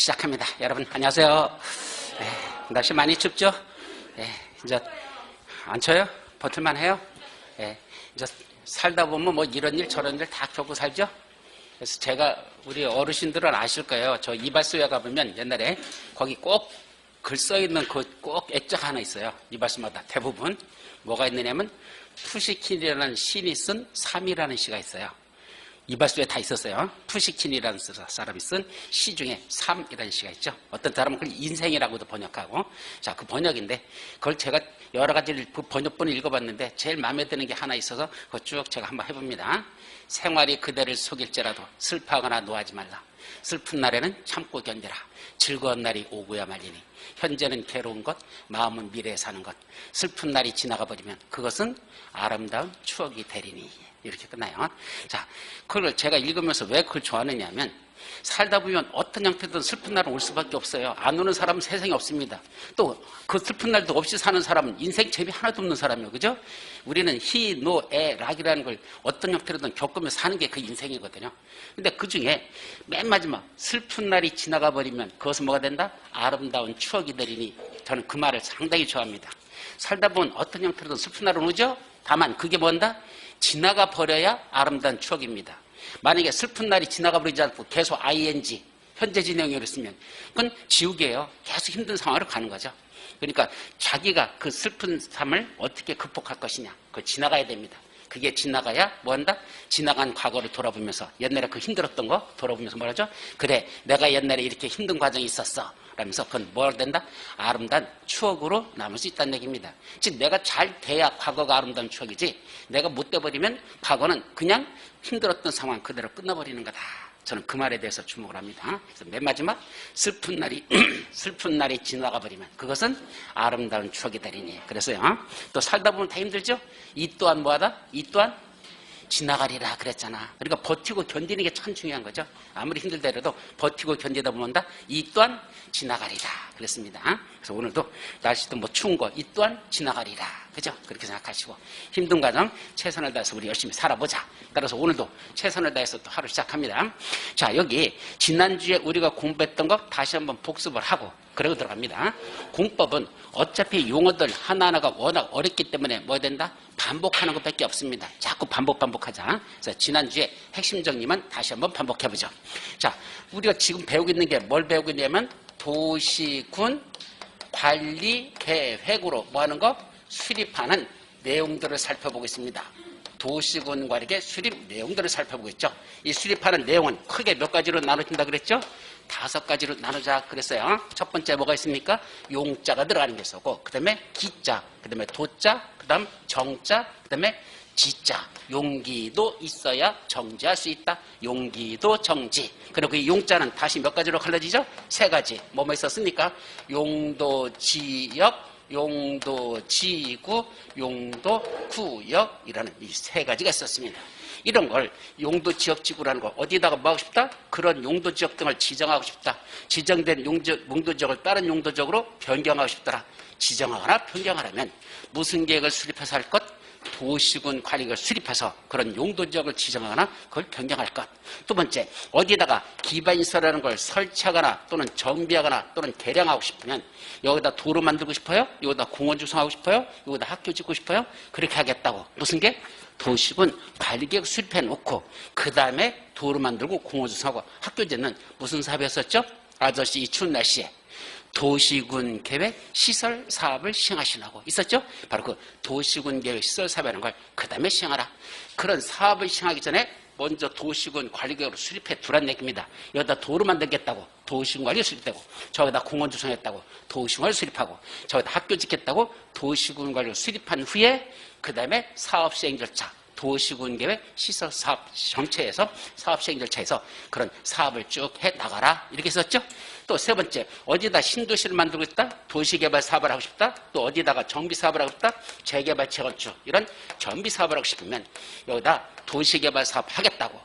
시작합니다. 여러분 안녕하세요. 날씨 많이 춥죠? 이제 안 쳐요? 버틸만 해요? 이제 살다 보면 뭐 이런 일 저런 일 다 겪고 살죠? 그래서 제가 우리 어르신들은 아실 거예요. 저 이발소에 가보면 옛날에 거기 꼭 글 써있는 그 꼭 액자가 하나 있어요. 이발소마다 대부분 뭐가 있느냐면 푸시킨이라는 시인이 쓴 3이라는 시가 있어요. 이발소에 다 있었어요. 푸시킨이라는 사람이 쓴 시 중에 3이라는 시가 있죠. 어떤 사람은 그걸 인생이라고도 번역하고. 자, 그 번역인데 그걸 제가 여러 가지 그 번역본을 읽어봤는데 제일 마음에 드는 게 하나 있어서 그거 쭉 제가 한번 해봅니다. 생활이 그대를 속일지라도 슬퍼하거나 노하지 말라. 슬픈 날에는 참고 견디라. 즐거운 날이 오고야 말리니 현재는 괴로운 것, 마음은 미래에 사는 것. 슬픈 날이 지나가 버리면 그것은 아름다운 추억이 되리니. 이렇게 끝나요. 자, 그걸 제가 읽으면서 왜 그걸 좋아하느냐 하면 살다 보면 어떤 형태든 슬픈 날은 올 수밖에 없어요. 안 오는 사람은 세상에 없습니다. 또 그 슬픈 날도 없이 사는 사람은 인생 재미 하나도 없는 사람이에요. 그죠? 우리는 희, 노, 애, 락이라는 걸 어떤 형태로든 겪으면서 사는 게 그 인생이거든요. 근데 그 중에 맨 마지막 슬픈 날이 지나가 버리면 그것은 뭐가 된다? 아름다운 추억이 되리니. 저는 그 말을 상당히 좋아합니다. 살다 보면 어떤 형태로든 슬픈 날은 오죠? 다만 그게 뭔다? 지나가 버려야 아름다운 추억입니다. 만약에 슬픈 날이 지나가 버리지 않고 계속 ing, 현재 진행형으로 쓰면 그건 지우개예요. 계속 힘든 상황으로 가는 거죠. 그러니까 자기가 그 슬픈 삶을 어떻게 극복할 것이냐. 그걸 지나가야 됩니다. 그게 지나가야 뭐 한다? 지나간 과거를 돌아보면서 옛날에 그 힘들었던 거 돌아보면서 뭐라죠? 그래, 내가 옛날에 이렇게 힘든 과정이 있었어. 라면서 그건 뭘 된다? 아름다운 추억으로 남을 수 있다는 얘기입니다. 즉 내가 잘 돼야 과거가 아름다운 추억이지 내가 못 돼버리면 과거는 그냥 힘들었던 상황 그대로 끝나버리는 거다. 저는 그 말에 대해서 주목을 합니다. 그래서 맨 마지막 슬픈 날이 슬픈 날이 지나가 버리면 그것은 아름다운 추억이 되리니. 그래서요. 또 살다 보면 다 힘들죠? 이 또한 뭐하다? 이 또한 지나가리라 그랬잖아. 그러니까 버티고 견디는 게 참 중요한 거죠. 아무리 힘들더라도 버티고 견디다 보면 이 또한 지나가리라 그랬습니다. 그래서 오늘도 날씨도 뭐 추운 거 이 또한 지나가리라. 그죠? 그렇게 생각하시고 힘든 과정 최선을 다해서 우리 열심히 살아보자. 따라서 오늘도 최선을 다해서 또 하루 시작합니다. 자, 여기 지난주에 우리가 공부했던 거 다시 한번 복습을 하고 그러고 들어갑니다. 공법은 어차피 용어들 하나하나가 워낙 어렵기 때문에 뭐 된다? 반복하는 것밖에 없습니다. 자꾸 반복하자. 그래서 지난주에 핵심 정리만 다시 한번 반복해보죠. 자, 우리가 지금 배우고 있는 게 뭘 배우고 있냐면 도시군 관리 계획으로 뭐 하는 거? 수립하는 내용들을 살펴보고 있습니다. 도시군 관리계 수립 내용들을 살펴보고 있죠. 이 수립하는 내용은 크게 몇 가지로 나눠진다 그랬죠? 5가지로 나누자 그랬어요. 첫 번째 뭐가 있습니까? 용자가 들어가는 게 있었고, 그 다음에 기자, 그 다음에 도자, 그 다음 정자, 그 다음에 지자. 용기도 있어야 정지할 수 있다. 용기도 정지. 그리고 이 용자는 다시 몇 가지로 갈라지죠? 3가지. 뭐뭐 있었습니까? 용도, 지역, 용도, 지구, 용도, 구역이라는 이 3가지가 있었습니다. 이런 걸 용도, 지역, 지구라는 거 어디다가 뭐 하고 싶다? 그런 용도, 지역 등을 지정하고 싶다. 지정된 용도, 지역을 다른 용도 지역으로 변경하고 싶더라. 지정하거나 변경하려면 무슨 계획을 수립해서 할 것? 도시군 관리를 수립해서 그런 용도 지역을 지정하거나 그걸 변경할 것. 두 번째, 어디다가 기반시설이라는 걸 설치하거나 또는 정비하거나 또는 개량하고 싶으면 여기다 도로 만들고 싶어요? 여기다 공원 조성하고 싶어요? 여기다 학교 짓고 싶어요? 그렇게 하겠다고. 무슨 게? 도시군 관리계획 수립해 놓고 그 다음에 도로 만들고 공원 조성하고 학교 짓는 무슨 사업이었었죠? 아저씨 이 추운 날씨에 도시군 계획 시설 사업을 시행하시라고 있었죠? 바로 그 도시군 계획 시설 사업이라는 걸 그 다음에 시행하라. 그런 사업을 시행하기 전에 먼저 도시군 관리계획으로 수립해 두란 얘기입니다. 여기다 도로 만들겠다고 도시군 관리 수립되고, 저기다 공원 조성했다고 도시군 관리 수립하고, 저기다 학교 짓겠다고 도시군 관리 수립한 후에 그 다음에 사업 시행 절차, 도시군 계획 시설 사업 정체에서 사업 시행 절차에서 그런 사업을 쭉 해 나가라 이렇게 썼죠. 또 3번째, 어디다 신도시를 만들고 있다? 도시개발 사업을 하고 싶다? 또 어디다가 정비 사업을 하고 싶다? 재개발, 재건축 이런 정비 사업을 하고 싶으면 여기다 도시개발 사업 하겠다고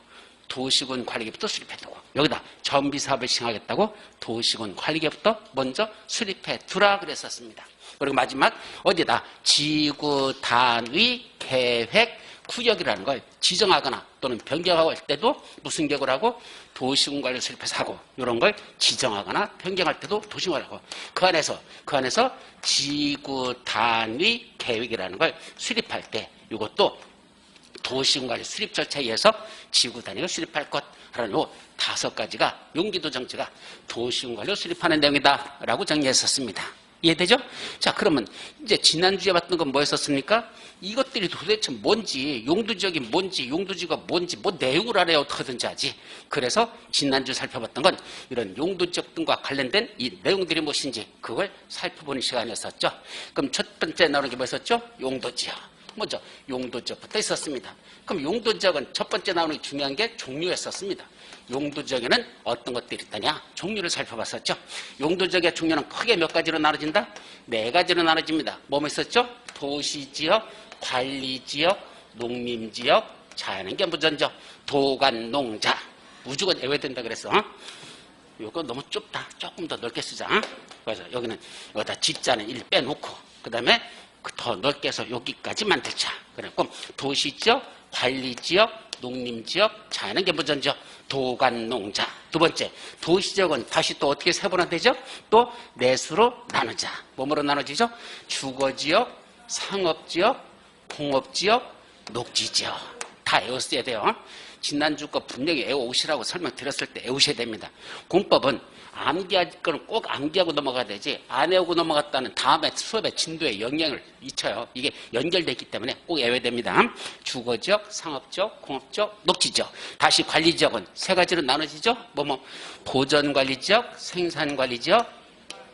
도시군 관리계획부터 수립해두고, 여기다 정비 사업을 시행하겠다고 도시군 관리계획부터 먼저 수립해 두라 그랬었습니다. 그리고 마지막 어디다 지구 단위 계획 구역이라는 걸 지정하거나 또는 변경할 때도 무슨 계획을 하고? 도시군관리 수립해서 하고 이런 걸 지정하거나 변경할 때도 도시군관리하고 그 안에서 지구 단위 계획이라는 걸 수립할 때 이것도 도시군관리 수립 절차에 의해서 지구 단위를 수립할 것라는 요 5가지가 용기도 정지가 도시군관리를 수립하는 내용이다라고 정리했었습니다. 이해되죠? 자, 그러면 이제 지난주에 봤던 건 뭐였었습니까? 이것들이 도대체 뭔지, 용도지역이 뭔지, 용도지가 뭔지, 뭐 내용을 알아야 어떻게든지 하지. 그래서 지난주 살펴봤던 건 이런 용도지역 등과 관련된 이 내용들이 무엇인지 그걸 살펴보는 시간이었었죠. 그럼 첫 번째 나오는 게 뭐였었죠? 용도지역. 먼저 용도지역부터 있었습니다. 그럼 용도지역은 첫 번째 나오는 게 중요한 게 종류였었습니다. 용도지역에는 어떤 것들이 있다냐? 종류를 살펴봤었죠. 용도지역의 종류는 크게 몇 가지로 나눠진다? 4가지로 나눠집니다. 뭐뭐 있었죠? 도시지역, 관리지역, 농림지역, 자연환경보전지역, 도관농자. 무조건 예외된다 그랬어. 이거 너무 좁다. 조금 더 넓게 쓰자. 그래서 여기는 여기다 지자는 1 빼놓고 그 다음에 더 넓게 해서 여기까지 만들자. 그래갖고 도시지역, 관리지역, 농림지역, 자연환경보전지역, 도관농자. 두 번째, 도시지역은 다시 또 어떻게 세분화되죠? 또 넷으로 나누자. 뭐뭐로 나눠지죠? 주거지역, 상업지역, 공업지역, 녹지지역. 다 외웠어야 돼요. 지난주 거 분명히 외워오시라고 설명드렸을 때 외우셔야 됩니다. 공법은 암기할 거는 꼭 암기하고 넘어가야 되지 안 외우고 넘어갔다는 다음에 수업의 진도에 영향을 미쳐요. 이게 연결되기 때문에 꼭 외워야 됩니다. 주거지역, 상업지역, 공업지역, 녹지지역. 다시 관리지역은 3가지로 나눠지죠. 보전관리지역, 생산관리지역,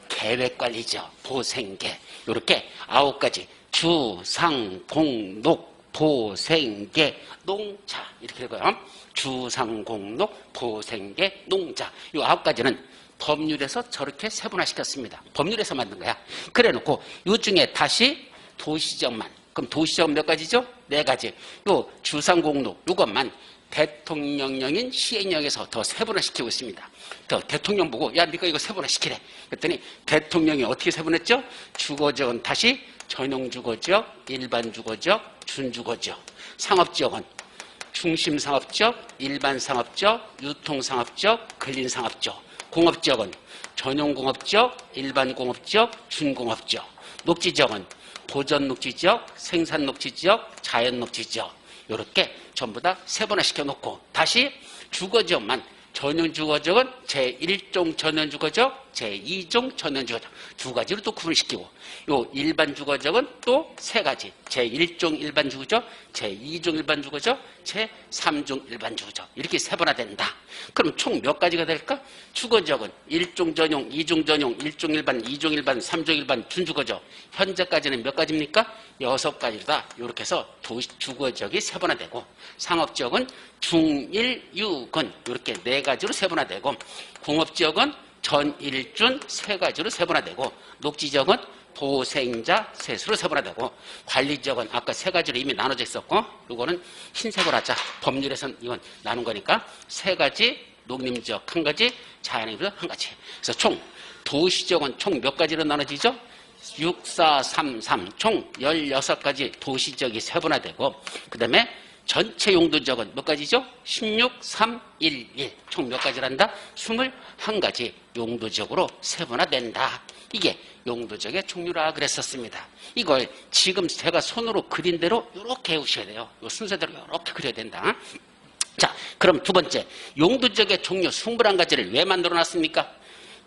계획관리지역, 보생계. 이렇게 9가지 주, 상, 공, 녹, 보생계, 농자 이렇게 되고요. 주상공록, 보생계, 농자 이 9가지는 법률에서 저렇게 세분화시켰습니다. 법률에서 만든 거야. 그래놓고 이 중에 다시 도시지역만 그럼 도시지역은 몇 가지죠? 4가지. 요 주상공록 이것만 대통령령인 시행령에서 더 세분화시키고 있습니다. 더 대통령 보고 야 네가 이거 세분화시키래. 그랬더니 대통령이 어떻게 세분했죠? 주거지역은 다시 전용주거지역, 일반주거지역, 준주거지역. 상업지역은 중심상업지역, 일반상업지역, 유통상업지역, 근린상업지역. 공업지역은 전용공업지역, 일반공업지역, 준공업지역. 녹지지역은 보전녹지지역, 생산녹지지역, 자연녹지지역. 이렇게 전부 다 세분화시켜 놓고 다시 주거지역만 전용주거지역은 제1종 전용주거지역, 제2종 전용주거지역 2가지로 또 구분시키고 요 일반주거지역은 또 3가지 제1종 일반주거지역, 제2종 일반주거지역, 제3종 일반주거지역 이렇게 세분화된다. 그럼 총 몇 가지가 될까? 주거지역은 1종 전용, 2종 전용, 1종 일반, 2종 일반, 3종 일반, 준주거지역 현재까지는 몇 가지입니까? 6가지다. 이렇게 해서 주거지역이 세분화되고 상업지역은 중1, 유근 이렇게 4가지로 세분화되고 공업지역은 전일준 3가지로 세분화되고 녹지지역은 보생자 셋으로 세분화되고 관리지역은 아까 3가지로 이미 나눠져 있었고 이거는 흰색으로 하자. 법률에서는 이건 나눈 거니까 3가지 농림지역 1가지 자연환경지역 1가지. 그래서 총 도시지역은 총 몇 가지로 나눠지죠? 6, 4, 3, 3 총 16가지 도시지역이 세분화되고 그 다음에 전체 용도지역은 몇 가지죠? 16, 3, 1, 1 총 몇 가지란다? 21가지 용도지역으로 세분화된다. 이게 용도지역의 종류라 그랬었습니다. 이걸 지금 제가 손으로 그린 대로 이렇게 해오셔야 돼요. 이 순서대로 이렇게 그려야 된다. 자, 그럼 두 번째 용도지역의 종류 21가지를 왜 만들어놨습니까?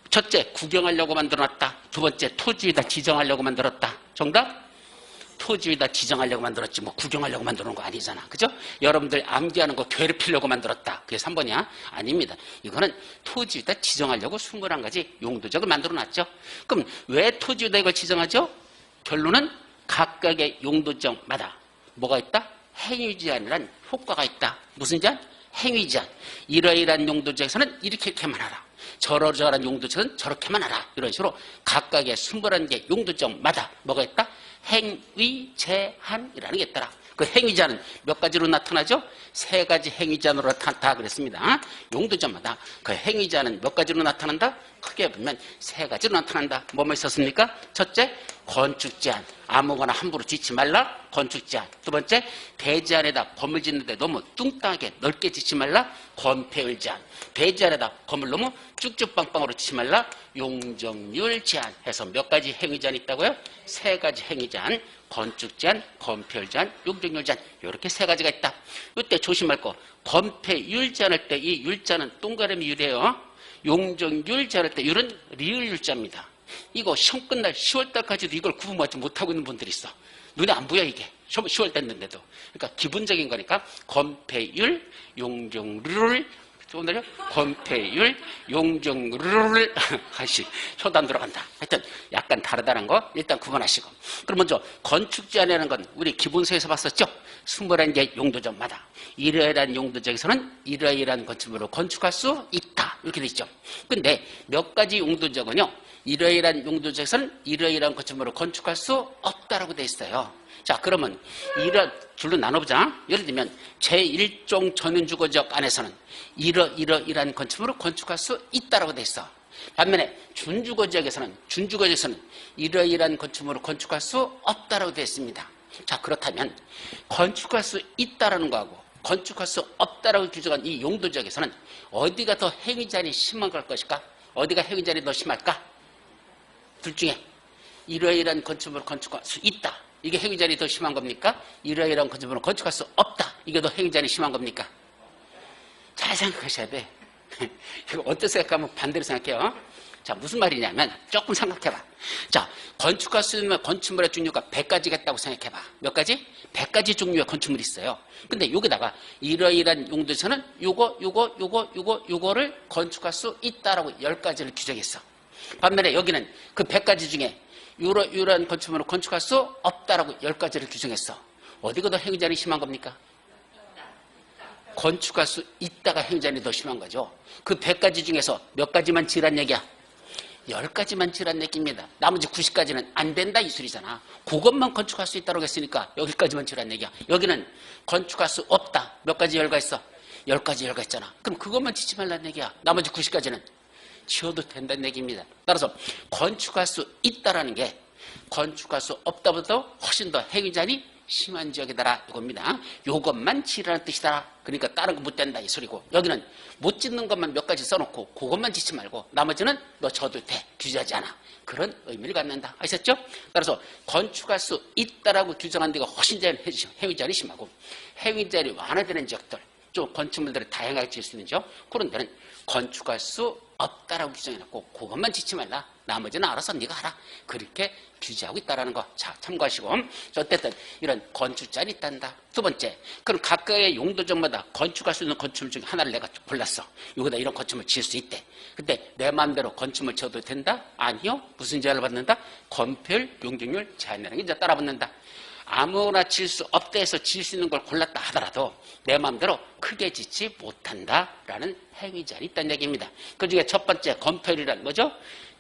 첫째, 구경하려고 만들어놨다. 두 번째, 토지에다 지정하려고 만들었다. 정답? 토지에다 지정하려고 만들었지 뭐 구경하려고 만들어놓은 거 아니잖아. 그죠? 여러분들 암기하는 거 괴롭히려고 만들었다. 그게 3번이야? 아닙니다. 이거는 토지에다 지정하려고 21가지 용도지역을 만들어놨죠. 그럼 왜 토지에다 이걸 지정하죠? 결론은 각각의 용도지역마다 뭐가 있다? 행위제한이란 효과가 있다. 무슨 제한? 행위제한. 이러이러한 용도지역에서는 이렇게만 하라. 저러저러한 용도지역은 저렇게만 하라. 이런 식으로 각각의 21개 용도지역마다 뭐가 있다? 행위제한이라는 게 있더라. 그 행위제한은 몇 가지로 나타나죠? 3가지 행위제한으로 나타났다 그랬습니다. 용도지역마다 그 행위제한은 몇 가지로 나타난다? 크게 보면 3가지로 나타난다. 뭐뭐 있었습니까? 첫째, 건축 제한. 아무거나 함부로 짓지 말라. 건축 제한. 두 번째, 대지 안에다 건물 짓는데 너무 뚱땅하게 넓게 짓지 말라. 건폐율 제한. 대지 안에다 건물 너무 쭉쭉빵빵으로 짓지 말라. 용적률 제한. 해서 몇 가지 행위 제한이 있다고요? 세 가지 행위 제한. 건축 제한, 건폐율 제한, 용적률 제한. 이렇게 세 가지가 있다. 이때 조심할 거. 건폐율 제한할 때 이 율자는 동그라미 율이에요. 용적률 제한할 때 율은 리을 율자입니다. 이거 시험 끝날 10월달까지도 이걸 구분하지 못하고 있는 분들이 있어. 눈에 안 보여 이게. 10월 됐는데도. 그러니까 기본적인 거니까 건폐율, 용적률, 오늘요? 건폐율, 용적률 하시 혀도 안 들어간다. 하여튼 약간 다르다는 거 일단 구분하시고. 그럼 먼저 건축 제한이라는 건 우리 기본서에서 봤었죠? 21개 용도적마다 이러이러한 용도적에서는 이러이러한 건축물을 건축할 수 있다. 이렇게 돼 있죠. 근데 몇 가지 용도적은요. 이러이러한 용도적에서는 이러이러한 건축물을 건축할 수 없다라고 돼 있어요. 자, 그러면 이런 줄로 나눠보자. 예를 들면 제1종 전용주거지역 안에서는 이러이러한 건축물을 건축할 수 있다라고 돼 있어. 반면에 준주거지역에서는 이러이러한 건축물을 건축할 수 없다라고 돼 있습니다. 자, 그렇다면 건축할 수 있다라는 거하고 건축할 수 없다라고 규정한 이 용도지역에서는 어디가 더 행위 제한이 심한 걸 것일까? 어디가 행위 제한이 더 심할까? 둘 중에 이러이러한 건축물을 건축할 수 있다. 이게 행위 제한이 더 심한 겁니까? 이러이러한 건축물을 건축할 수 없다. 이게 더 행위 제한이 심한 겁니까? 잘 생각하셔야 돼. 이거 어떻게 생각하면 반대로 생각해요. 자, 무슨 말이냐면 조금 생각해봐. 자, 건축할 수 있는 건축물의 종류가 100가지가 있다고 생각해봐. 몇 가지? 100가지 종류의 건축물이 있어요. 근데 여기다가 이러이러한 용도에서는 요거를 건축할 수 있다라고 10가지를 규정했어. 반면에 여기는 그 100가지 중에 이러한 건축물을 건축할 수 없다라고 10가지를 규정했어. 어디가 더 행위 제한이 심한 겁니까? 건축할 수 있다가 행위 제한이 더 심한 거죠. 그 100가지 중에서 몇 가지만 지란 얘기야? 10가지만 지란 얘기입니다. 나머지 90가지는 안 된다 이 소리잖아. 그것만 건축할 수 있다고 했으니까 여기까지만 지란 얘기야. 여기는 건축할 수 없다. 몇 가지 열가 있어? 10가지 열가 있잖아. 그럼 그것만 짓지 말라는 얘기야. 나머지 90가지는 지어도 된다는 얘기입니다. 따라서 건축할 수 있다라는 게 건축할 수 없다보다 훨씬 더 행위 제한이 심한 지역이다라 이겁니다. 요것만 지라는 뜻이다. 그러니까 다른 거 못 된다 이 소리고, 여기는 못 짓는 것만 몇 가지 써놓고 그것만 짓지 말고 나머지는 너 져도 돼. 규제하지 않아. 그런 의미를 갖는다. 아셨죠? 따라서 건축할 수 있다라고 규정한 데가 훨씬 행위 제한이 심하고, 행위 제한이 완화되는 지역들, 좀 건축물들을 다양하게 지을 수 있는 지역, 그런 데는 건축할 수 없다라고 규정해놨고 그것만 짓지 말라. 나머지는 알아서 네가 하라. 그렇게 규제하고 있다는 거. 자, 참고하시고. 어쨌든 이런 건축 제한이 있단다. 두 번째, 그럼 각각의 용도적마다 건축할 수 있는 건축물 중에 하나를 내가 골랐어. 여기다 이런 건축물 지을 수 있대. 근데 내 마음대로 건축물 지어도 된다? 아니요. 무슨 제한을 받는다? 건폐율, 용적률 제한이라는 게 이제 따라붙는다. 아무나 지을 수 없다 해서 지을 수 있는 걸 골랐다 하더라도 내 마음대로 크게 짓지 못한다라는 행위 제한이 있다는 얘기입니다. 그중에 첫 번째 건폐율이란 뭐죠?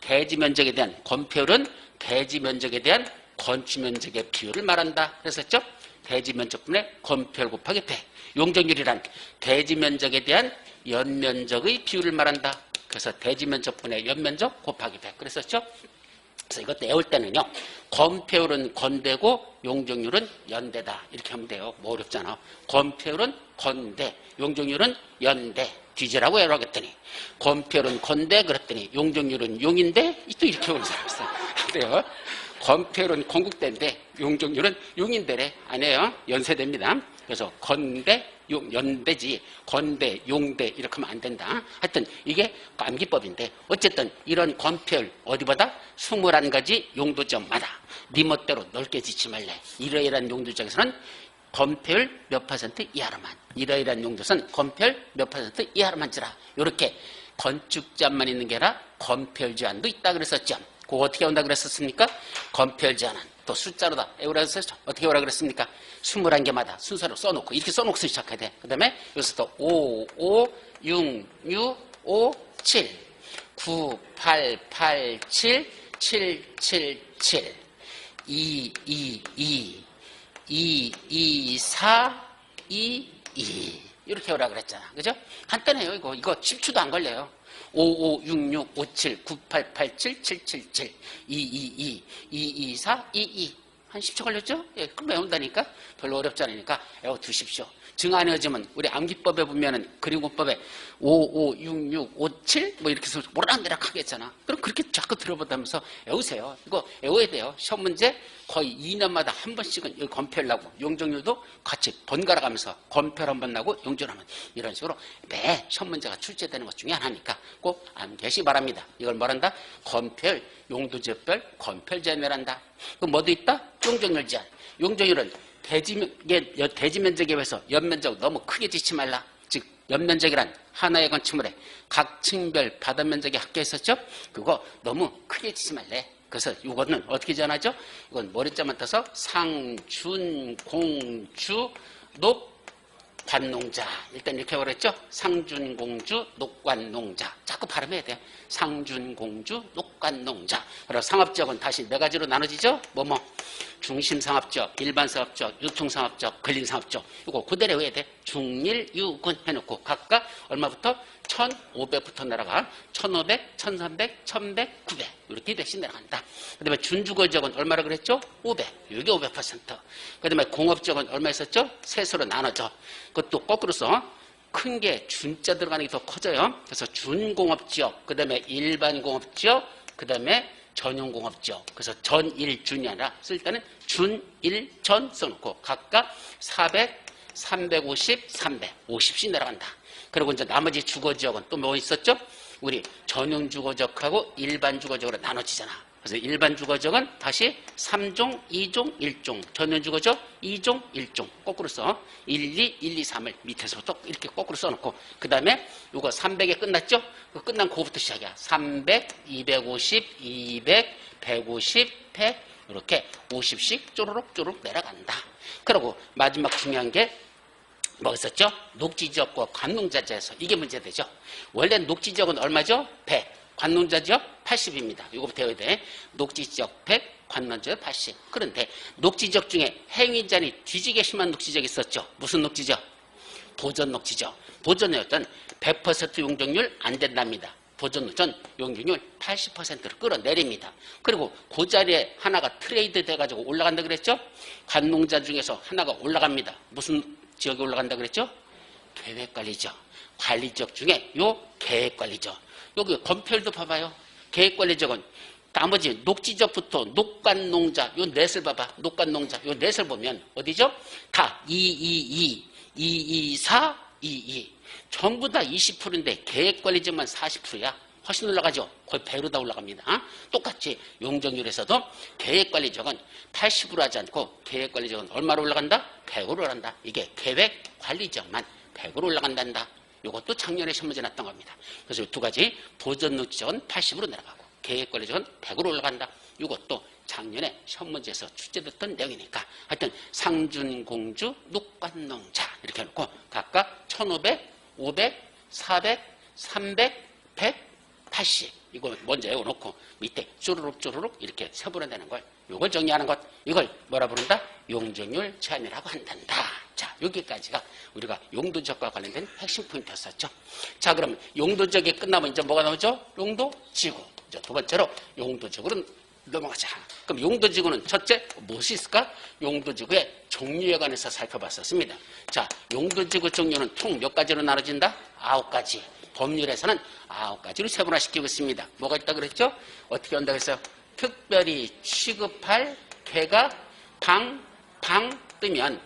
대지 면적에 대한 건폐율은 대지 면적에 대한 건축 면적의 비율을 말한다. 그랬었죠? 대지 면적분의 건폐율 곱하기 100. 용적률이란 대지 면적에 대한 연면적의 비율을 말한다. 그래서 대지 면적분의 연면적 곱하기 100. 그랬었죠? 그래서 이것도 외울 때는요, 건폐율은 건대고 용적률은 연대다. 이렇게 하면 돼요. 뭐 어렵잖아. 건폐율은 건대, 용적률은 연대. 뒤지라고 외우라고 했더니 건폐율은 건대 그랬더니 용적률은 용인대. 또 이렇게 오는 사람 있어요. 그래요. 건폐율은 건국대인데 용적률은 용인대래. 아니에요. 연세대입니다. 그래서 건대, 연대지 건대, 용대 이렇게 하면 안 된다. 하여튼 이게 암기법인데 어쨌든 이런 건폐율 어디보다 21가지 용도점마다 네 멋대로 넓게 짓지 말래. 이러이러한 용도점에서는 건폐율 몇 퍼센트 이하로만, 이러이러한 용도선 건폐율 몇 퍼센트 이하로만 지라. 이렇게 건축 제한만 있는 게 아니라 건폐율 제한도 있다 그랬었죠. 그거 어떻게 한다 그랬었습니까? 건폐율 제한은 또 숫자로다 외우라고 했었죠. 어떻게 외우라고 그랬습니까? 21개마다 순서로 써놓고 이렇게 써놓고 시작해야 돼. 그 다음에 여기서 또 5, 5, 6, 6, 5, 7 9, 8, 8, 7 7, 7, 7 2, 2, 2 2, 2, 4, 2, 2 이렇게 오라고 그랬잖아. 그죠? 간단해요. 이거 10초도 안 걸려요. 556657988777 222 224 22 한 10초 걸렸죠? 예, 그럼 외운다니까. 별로 어렵지 않으니까 외워두십시오. 증 안 외워지면 우리 암기법에 보면은 그림공법에 556657 뭐 이렇게 해서 모락내락 하겠잖아. 그럼 그렇게 자꾸 들어보다면서 외우세요. 이거 외워야 돼요. 시험 문제 거의 2년마다 한 번씩은 여기 검표를 나고 용적률도 같이 번갈아 가면서 검표를 한 번 나고 용적하면 이런 식으로 매 시험 문제가 출제되는 것 중에 하나니까 꼭 암기하시기 바랍니다. 이걸 뭐란다? 검표율, 용도지역별 검표율 제한이란다. 그럼 뭐도 있다? 용적률 제한. 용적률은 대지 면적에 비해서 연면적 너무 크게 짓지 말라. 즉 연면적이란 하나의 건축물에 각 층별 바다 면적이 합계 있었죠. 그거 너무 크게 짓지 말래. 그래서 이거는 어떻게 전하죠? 이건 머리자만 떠서 상준 공주 녹관농자. 일단 이렇게 그랬죠. 상준공주 녹관농자. 자꾸 발음해야 돼요. 상준공주 녹관농자. 그래서 상업지역은 다시 네 가지로 나눠지죠. 중심상업지역, 일반상업지역, 유통상업지역, 근린상업지역. 이거 그대로 해야 돼. 중일, 유근 해놓고 각각 얼마부터? 1500부터 내려가. 1500, 1300, 1100, 900 이렇게 대씩 내려간다. 그 다음에 준주거지역은 얼마라 그랬죠? 500. 이게 500%. 그 다음에 공업지역은 얼마 있었죠? 셋으로 나눠져. 그것도 거꾸로 써. 큰 게 준자 들어가는 게 더 커져요. 그래서 준공업지역, 그 다음에 일반공업지역, 그 다음에 전용공업지역. 그래서 전일준이 아니라 쓸 때는 준일전 써놓고 각각 400, 350, 350씩 내려간다. 그리고 이제 나머지 주거지역은 또 뭐 있었죠? 우리 전용주거지역하고 일반주거지역으로 나눠지잖아. 그래서 일반주거지역은 다시 3종, 2종, 1종, 전용주거지역 2종, 1종 거꾸로 써. 1, 2, 1, 2, 3을 밑에서부터 이렇게 거꾸로 써놓고 그 다음에 이거 300에 끝났죠? 그 끝난 그거부터 시작이야. 300, 250, 200, 150, 100 이렇게 50씩 쪼르륵 내려간다. 그리고 마지막 중요한 게 뭐 있었죠? 녹지지역과 관농자지역에서 이게 문제되죠. 원래 녹지지역은 얼마죠? 100. 관농자지역 80입니다. 이거부터 외워야 돼. 녹지지역 100, 관농자지역 80. 그런데 녹지지역 중에 행위자니 뒤지게 심한 녹지지역이 있었죠. 무슨 녹지지역? 보전 녹지지역. 보전이었던 100% 용적률 안 된답니다. 보전노전 용적률 80%로 끌어내립니다. 그리고 그 자리에 하나가 트레이드 돼가지고 올라간다 그랬죠? 관농자 중에서 하나가 올라갑니다. 무슨 지역에 올라간다 그랬죠? 계획관리지역. 관리지역 중에 요 계획관리지역. 여기 검표율도 봐봐요. 계획관리지역은 나머지 녹지지역부터 녹관농자 요 넷을 봐봐. 녹관농자 요 넷을 보면 어디죠? 다 222, 224, 22. 전부 다 20%인데 계획관리지역만 40%야. 훨씬 올라가죠. 거의 배로 다 올라갑니다. 똑같이 용적률에서도 계획관리지역은 80으로 하지 않고 계획관리지역은 얼마로 올라간다? 100으로 올라간다. 이게 계획관리지역만 100으로 올라간단다. 이것도 작년에 시험문제 났던 겁니다. 그래서 이 두 가지 보전녹지역은 80으로 내려가고 계획관리지역은 100으로 올라간다. 이것도 작년에 시험문제에서 출제됐던 내용이니까 하여튼 상준공주 녹관농자 이렇게 해놓고 각각 1500, 500, 400, 300, 100, 80 이거 먼저 외워놓고 밑에 쪼르륵 이렇게 세분화되는 걸 이걸 정리하는 것 이걸 뭐라 부른다? 용적률 제한이라고 한단다. 자 여기까지가 우리가 용도지역과 관련된 핵심 포인트였었죠. 자 그럼 용도지역이 끝나면 이제 뭐가 나오죠? 용도지구. 이제 두 번째로 용도지구로 넘어가자. 그럼 용도지구는 첫째 무엇이 있을까? 용도지구의 종류에 관해서 살펴봤었습니다. 자 용도지구 종류는 총 몇 가지로 나눠진다? 9가지. 법률에서는 9가지로 세분화시키고 있습니다. 뭐가 있다 그랬죠? 어떻게 한다고 했어요? 특별히 취급할 개가 방 뜨면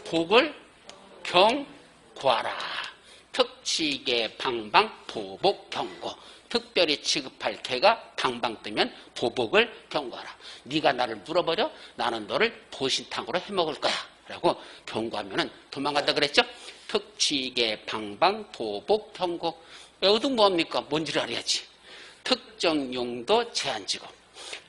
복을 경고하라. 특취계 방방 보복 경고. 특별히 취급할 개가 방방 뜨면 보복을 경고하라. 네가 나를 물어버려 나는 너를 보신탕으로 해먹을 거야 라고 경고하면 도망간다 그랬죠? 특취계 방방 보복 경고. 외우도 뭡니까? 뭔지를 알아야지. 특정 용도 제한지구,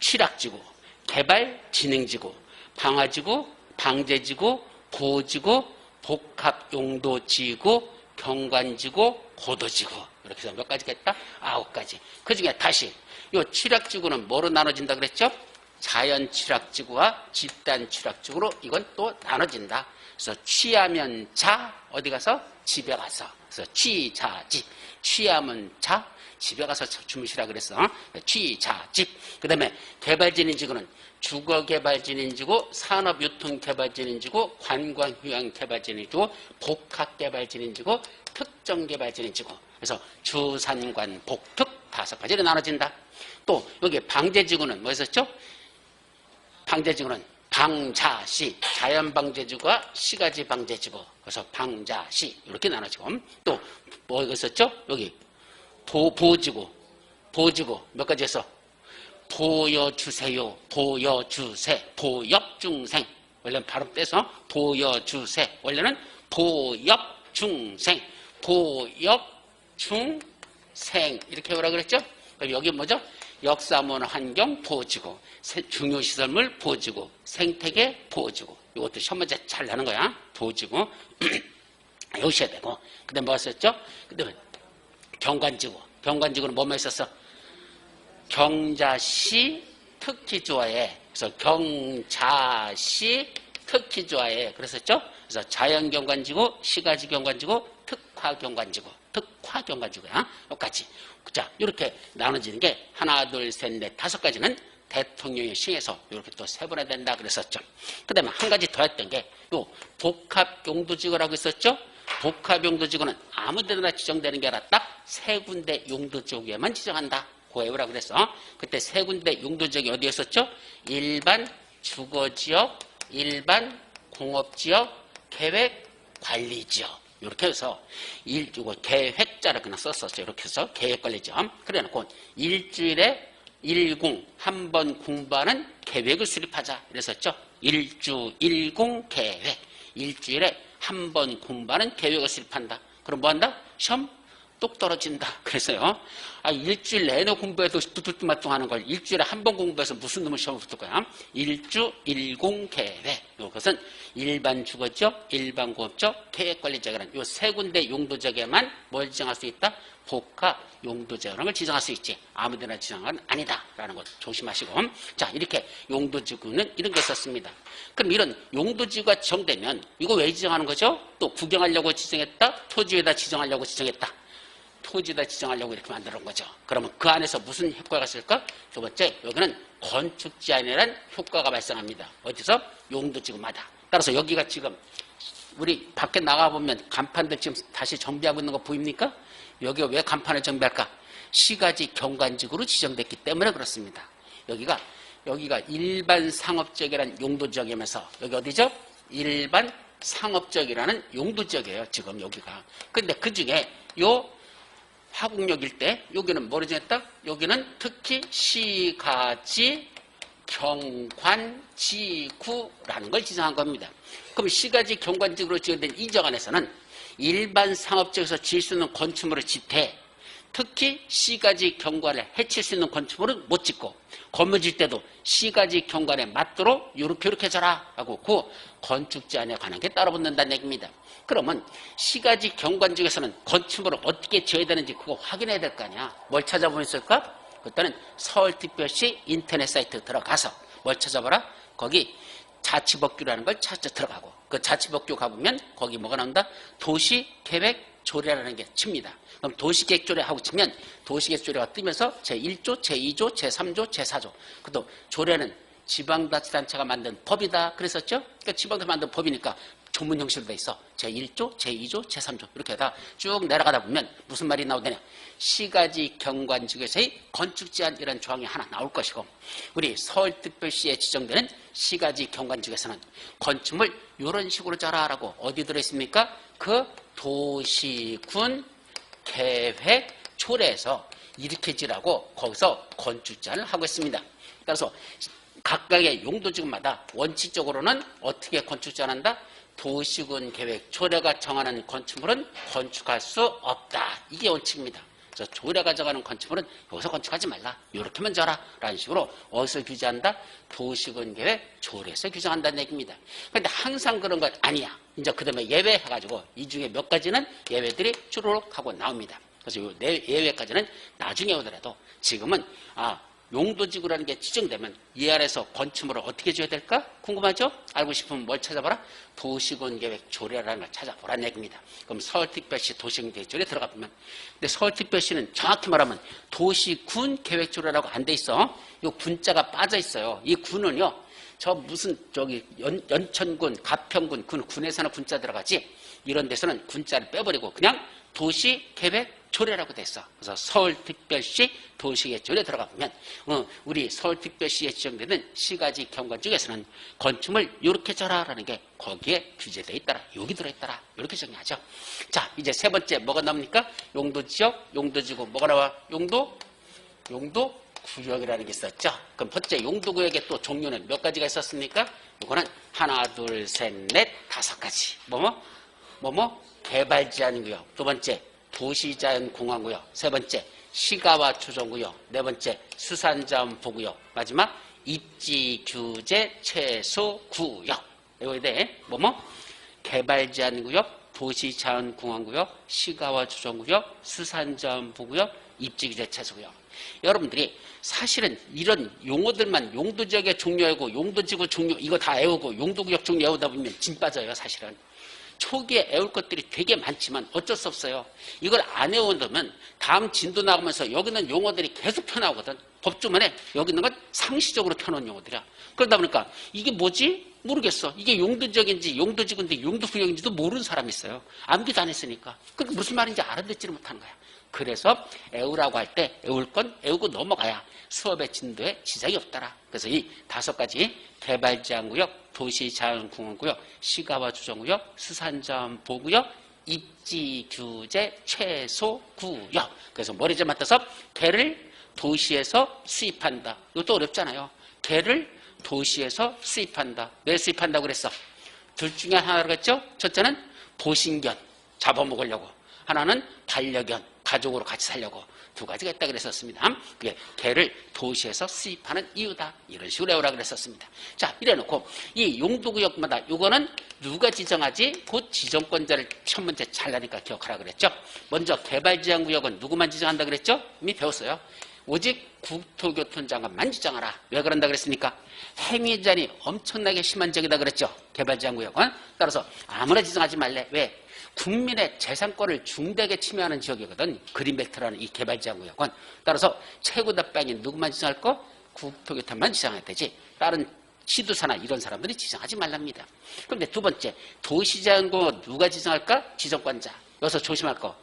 취락지구, 개발진행지구, 방화지구, 방제지구, 보호지구, 복합용도지구, 경관지구, 고도지구. 이렇게 해서 몇 가지가 있다? 9가지. 그 중에 다시 이 취락지구는 뭐로 나눠진다 그랬죠? 자연취락지구와 집단취락지구로 이건 또 나눠진다. 그래서 취하면 자 어디 가서 집에 가서 그래서 취자지 취하면 자, 집에 가서 주무시라 그랬어. 취, 자, 집. 그 다음에 개발진인지구는 주거개발진인지고 산업유통개발진인지고 관광휴양개발진인지고 복합개발진인지고 특정개발진인지고. 그래서 주산관 복특 5가지로 나눠진다. 또 여기 방제지구는 뭐 했었죠? 방제지구는 방자시, 자연방제지구와 시가지방제지구. 그래서 방자시 이렇게 나눠지고. 또 뭐 있었죠? 여기 보지구 몇 가지 했어? 보여주세요, 보여주세, 보엽중생. 원래는 발음 떼서 보여주세. 원래는 보엽중생, 보엽중생 이렇게 뭐라 그랬죠? 그럼 여기 뭐죠? 역사문 환경 보지구, 중요시설물 보지구, 생태계 보지구. 이것도 시험 문제 잘 나는 거야. 보지구 외우셔야 되고. 그 다음에 뭐 썼죠? 그 다음에 경관지구. 경관지구는 뭐만 있었어? 경자시 특히 좋아해. 그래서 경자시 특히 좋아해. 그랬었죠? 그래서 자연경관지구, 시가지경관지구, 특화경관지구. 특화경관지구야. 똑같이. 자, 이렇게 나눠지는 게 하나, 둘, 셋, 넷, 5가지는 대통령의 시에서 이렇게 또 세분화 된다 그랬었죠. 그 다음에 한 가지 더 했던 게 요 복합용도지구라고 했었죠. 복합용도지구는 아무 데나 지정되는 게 아니라 딱 3군데 용도지구에만 지정한다. 고해우라고 그랬어. 그때 3군데 용도지역이 어디였었죠? 일반 주거지역, 일반 공업지역, 계획관리지역. 이렇게 해서 계획자를 그냥 썼었죠. 이렇게 해서 계획관리지역. 그래 놓고 일주일에 1공 한 번 공부하는 계획을 수립하자. 그랬었죠. 일주 1공 계획. 일주일에 한 번 공부하는 계획을 수립한다. 그럼 뭐 한다? 시험 똑 떨어진다. 그래서요. 일주일 내내 공부해도 뚜뚜뚜마뚱 하는 걸 일주일에 한 번 공부해서 무슨 놈의 시험을 붙을 거야? 일주 1공 계획. 이것은 일반 주거지역, 일반 공업지역, 계획관리지역이라는 이 3군데 용도지역에만 뭘 지정할 수 있다? 복합 용도지역이라는 걸 지정할 수 있지. 아무데나 지정한 건 아니다라는 것 조심하시고. 자, 이렇게 용도지구는 이런 게 있었습니다. 그럼 이런 용도지구가 지정되면 이거 왜 지정하는 거죠? 또 구경하려고 지정했다? 토지에다 지정하려고 지정했다. 토지에다 지정하려고 이렇게 만드는 거죠. 그러면 그 안에서 무슨 효과가 있을까? 두 번째, 여기는 건축 제한이라는 효과가 발생합니다. 어디서? 용도지구마다. 따라서 여기가 지금 우리 밖에 나가보면 간판들 지금 다시 정비하고 있는 거 보입니까? 여기가 왜 간판을 정비할까? 시가지 경관지구로 지정됐기 때문에 그렇습니다. 여기가 일반 상업지역이라는 용도지역이면서 여기 어디죠? 일반 상업지역이라는 용도지역이에요. 지금 여기가. 근데 그 중에 요 화곡역 일대 여기는 뭐를 정했다? 여기는 특히 시가지 경관지구라는 걸 지정한 겁니다. 그럼 시가지 경관지구로 지정된 이 지역 안에서는 일반 상업지역에서 지을 수 있는 건축물을 짓되 특히 시가지 경관을 해칠 수 있는 건축물은 못 짓고 건물 질 때도 시가지 경관에 맞도록 이렇게 져라 하고 그 건축 제한에 관한 게 따로 붙는다는 얘기입니다. 그러면 시가지 경관 중에서는 건축물을 어떻게 지어야 되는지 그거 확인해야 될 거 아니야. 뭘 찾아보면 있을까? 그때는 서울특별시 인터넷 사이트 들어가서 뭘 찾아봐라? 거기 자치법규라는 걸 찾아 들어가고 그 자치법규 가보면 거기 뭐가 나온다? 도시계획조례라는 게 칩니다. 그럼 도시계획조례 하고 치면 도시계획조례가 뜨면서 제1조, 제2조, 제3조, 제4조. 그것도 조례는 지방자치단체가 만든 법이다 그랬었죠? 그러니까 지방자치가 만든 법이니까 조문 형식으로 돼 있어. 제1조, 제2조, 제3조 이렇게 하다 쭉 내려가다 보면 무슨 말이 나오더냐. 시가지 경관지구에서의 건축 제한이라는 조항이 하나 나올 것이고 우리 서울특별시에 지정되는 시가지 경관지구에서는 건축물 이런 식으로 짜라라고 어디 들어있습니까? 그 도시군 계획 조례에서 이렇게 지라고 거기서 건축 제한을 하고 있습니다. 따라서 각각의 용도지구마다 원칙적으로는 어떻게 건축 제한한다? 도시군 계획 조례가 정하는 건축물은 건축할 수 없다. 이게 원칙입니다. 그래서 조례가 정하는 건축물은 여기서 건축하지 말라. 이렇게만 져라. 라는 식으로 어디서 규제한다? 도시군 계획 조례에서 규정한다는 얘기입니다. 그런데 항상 그런 건 아니야. 이제 그 다음에 예외해가지고 이 중에 몇 가지는 예외들이 주르륵 하고 나옵니다. 그래서 이 예외까지는 나중에 오더라도 지금은 용도지구라는 게 지정되면 이 안에서 건축물을 어떻게 줘야 될까? 궁금하죠? 알고 싶으면 뭘 찾아봐라? 도시군계획 조례라는 걸 찾아보라는 얘기입니다. 그럼 서울특별시 도시군계획 조례 들어가 보면, 근데 서울특별시는 정확히 말하면 도시군 계획 조례라고 안 돼 있어. 이 군자가 빠져 있어요. 이 군은요, 저 무슨 저기 연천군, 가평군, 군에서는 군자 들어가지, 이런 데서는 군자를 빼버리고 그냥 도시계획 조례라고 됐어. 그래서 서울특별시 도시계획 조례 들어가 보면 우리 서울특별시에 지정되는 시가지 경관 중에서는 건축물 이렇게 져라라는 게 거기에 규제되어 있더라. 여기 들어있더라. 이렇게 정리하죠. 자, 이제 세 번째 뭐가 나옵니까? 용도지역, 용도지구. 뭐가 나와? 용도구역이라는 게 있었죠. 그럼 번째 용도구역의 또 종류는 몇 가지가 있었습니까? 이거는 하나, 둘, 셋, 넷, 다섯 가지. 개발제한구역. 두 번째 도시자연공원구역. 세 번째 시가와 조정구역. 네 번째 수산자원보구역. 마지막 입지규제 최소구역. 이거에 대해 개발제한구역, 도시자연공원구역, 시가와 조정구역, 수산자원보구역, 입지규제 최소구역. 여러분들이 사실은 이런 용어들만 용도지역의 종류 외우고 용도지구 종류 이거 다 외우고 용도구역 종류 외우다 보면 진 빠져요. 사실은 초기에 외울 것들이 되게 많지만 어쩔 수 없어요. 이걸 안 외우면 다음 진도 나가면서 여기 있는 용어들이 계속 펴나오거든. 법조문에 여기 있는 건 상시적으로 펴놓은 용어들이야. 그러다 보니까 이게 뭐지? 모르겠어. 이게 용도지역인지 용도지구인지 용도구역인지도 모르는 사람이 있어요. 암기도 안 했으니까. 그게 무슨 말인지 알아듣지를 못하는 거야. 그래서 외우라고 할 때 외울 건 외우고 넘어가야 수업의 진도에 지장이 없더라. 그래서 이 다섯 가지 개발제한구역, 도시자연공원구역, 시가와 조정구역, 수산자원보구역, 입지규제 최소구역. 그래서 머리를 맞춰서 개를 도시에서 수입한다. 이것도 어렵잖아요. 개를 도시에서 수입한다. 왜 수입한다고 그랬어? 둘 중에 하나라고 했죠? 첫째는 보신견, 잡아먹으려고. 하나는 반려견, 가족으로 같이 살려고. 두 가지가 있다 그랬었습니다. 그게 개를 도시에서 수입하는 이유다. 이런 식으로 외우라 그랬었습니다. 자, 이래놓고 이 용도구역마다 이거는 누가 지정하지? 곧 지정권자를 첫 번째 잘라니까 기억하라 그랬죠. 먼저 개발제한구역은 누구만 지정한다 그랬죠? 이미 배웠어요. 오직 국토교통장관만 지정하라. 왜 그런다 그랬습니까? 행위제한이 엄청나게 심한 지역이다 그랬죠. 개발제한구역은. 따라서 아무나 지정하지 말래. 왜? 국민의 재산권을 중대하게 침해하는 지역이거든. 그린벨트라는 이 개발제한구역은. 따라서 최고 답방이 누구만 지정할 거? 국토교통만 지정해야 되지. 다른 시도사나 이런 사람들이 지정하지 말랍니다. 그런데 두 번째, 도시제한구역 누가 지정할까? 지정권자. 여기서 조심할 거.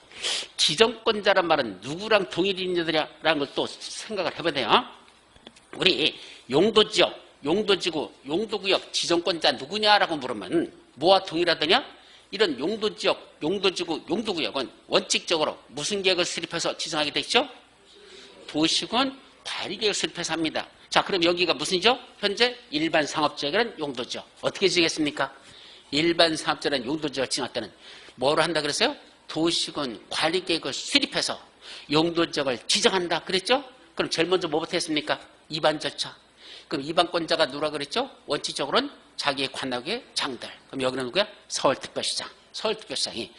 지정권자란 말은 누구랑 동일인자들이라는 걸 또 생각을 해봐야 돼요. 우리 용도지역, 용도지구, 용도구역 지정권자 누구냐라고 물으면 뭐와 동일하더냐? 이런 용도지역, 용도지구, 용도구역은 원칙적으로 무슨 계획을 수립해서 지정하게 돼 있죠? 도시군 발의계획을 수립해서 합니다. 자, 그럼 여기가 무슨이죠? 현재 일반 상업지역이라는 용도지역. 어떻게 지정했습니까? 일반 상업지역이라는 용도지역을 지정할 때는 뭐로 한다 그랬어요? 도시군 관리계획을 수립해서 용도지역을 지정한다 그랬죠? 그럼 제일 먼저 뭐부터 했습니까? 입안 절차. 그럼 입안권자가 누구라 그랬죠? 원칙적으로는 자기의 관할의 장들. 그럼 여기는 누구야? 서울특별시장. 서울특별시장이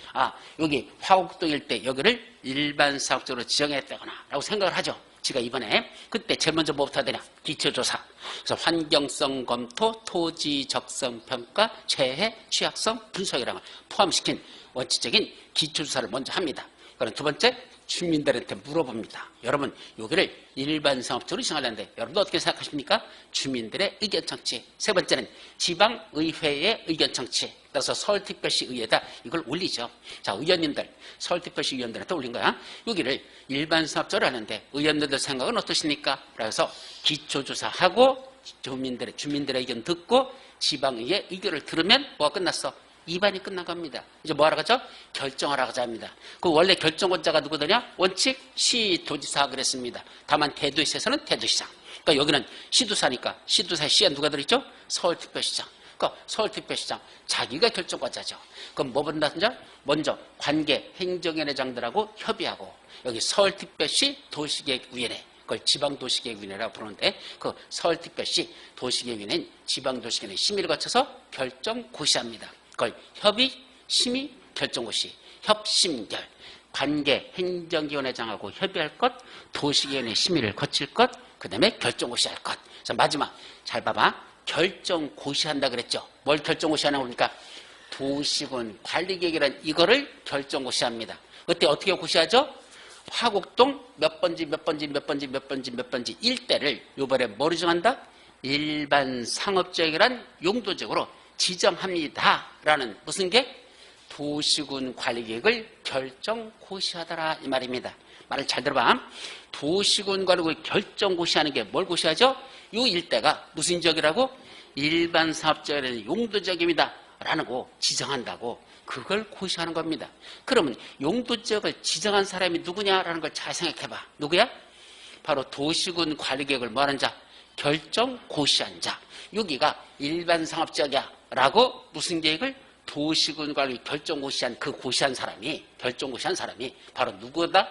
여기 화곡동 일대 여기를 일반 사업적으로 지정했다거나 라고 생각을 하죠. 지가 이번에 그때 제일 먼저 뭐부터 해야 되냐? 기초조사. 그래서 환경성 검토, 토지 적성 평가, 재해, 취약성 분석이라는 걸 포함시킨 원칙적인 기초조사를 먼저 합니다. 그럼 두 번째, 주민들한테 물어봅니다. 여러분, 여기를 일반 상업적으로 지정하려는데 여러분도 어떻게 생각하십니까? 주민들의 의견 청취. 세 번째는 지방의회의 의견 청취. 따라서 서울특별시 의회에다 이걸 올리죠. 자, 의원님들, 서울특별시 의원들한테 올린 거야. 여기를 일반 사업적으로 하는데 의원님들 생각은 어떠십니까? 그래서 기초조사하고 주민들의 의견 듣고 지방의회 의견을 들으면 뭐가 끝났어? 입안이 끝난 겁니다. 이제 뭐 하러 가죠? 결정하러 가자 합니다. 그 원래 결정권자가 누구더냐? 원칙 시도지사 그랬습니다. 다만 대도시에서는 대도시장. 그러니까 여기는 시도사니까 시도사의 시에 누가 들어있죠? 서울특별시장. 그러니까 서울특별시장 자기가 결정권자죠. 그럼 뭐 본다든지 먼저 관계 행정위원회장들하고 협의하고 여기 서울특별시 도시계획위원회 그걸 지방도시계획위원회라고 부르는데 그 서울특별시 도시계획위원회는 지방도시계획위원회 심의를 거쳐서 결정 고시합니다. 그걸 협의, 심의, 결정고시, 협심결, 관계 행정위원회장하고 협의할 것, 도시계획위원회 심의를 거칠 것, 그 다음에 결정고시할 것. 그래서 마지막 잘 봐봐. 결정고시한다 그랬죠. 뭘 결정고시하냐고 그러니까 도시군 관리계획이라는 이거를 결정고시합니다. 그때 어떻게 고시하죠? 화곡동 몇 번지 몇 번지 몇 번지 몇 번지 몇 번지 일대를 요번에 뭐로 정한다? 일반 상업지역이란 용도적으로 지정합니다. 라는 무슨 게? 도시군 관리계획을 결정고시하더라 이 말입니다. 말을 잘 들어봐. 도시군 관리계획을 결정고시하는 게 뭘 고시하죠? 이 일대가 무슨 지역이라고? 일반 상업지역이라는 용도지역입니다. 라는 거 지정한다고 그걸 고시하는 겁니다. 그러면 용도지역을 지정한 사람이 누구냐라는 걸 잘 생각해봐. 누구야? 바로 도시군 관리계획을 뭐하는 자? 결정고시한 자. 여기가 일반 상업지역이야 라고 무슨 계획을? 도시군 관리 결정고시한 그 고시한 사람이 결정고시한 사람이 바로 누구다?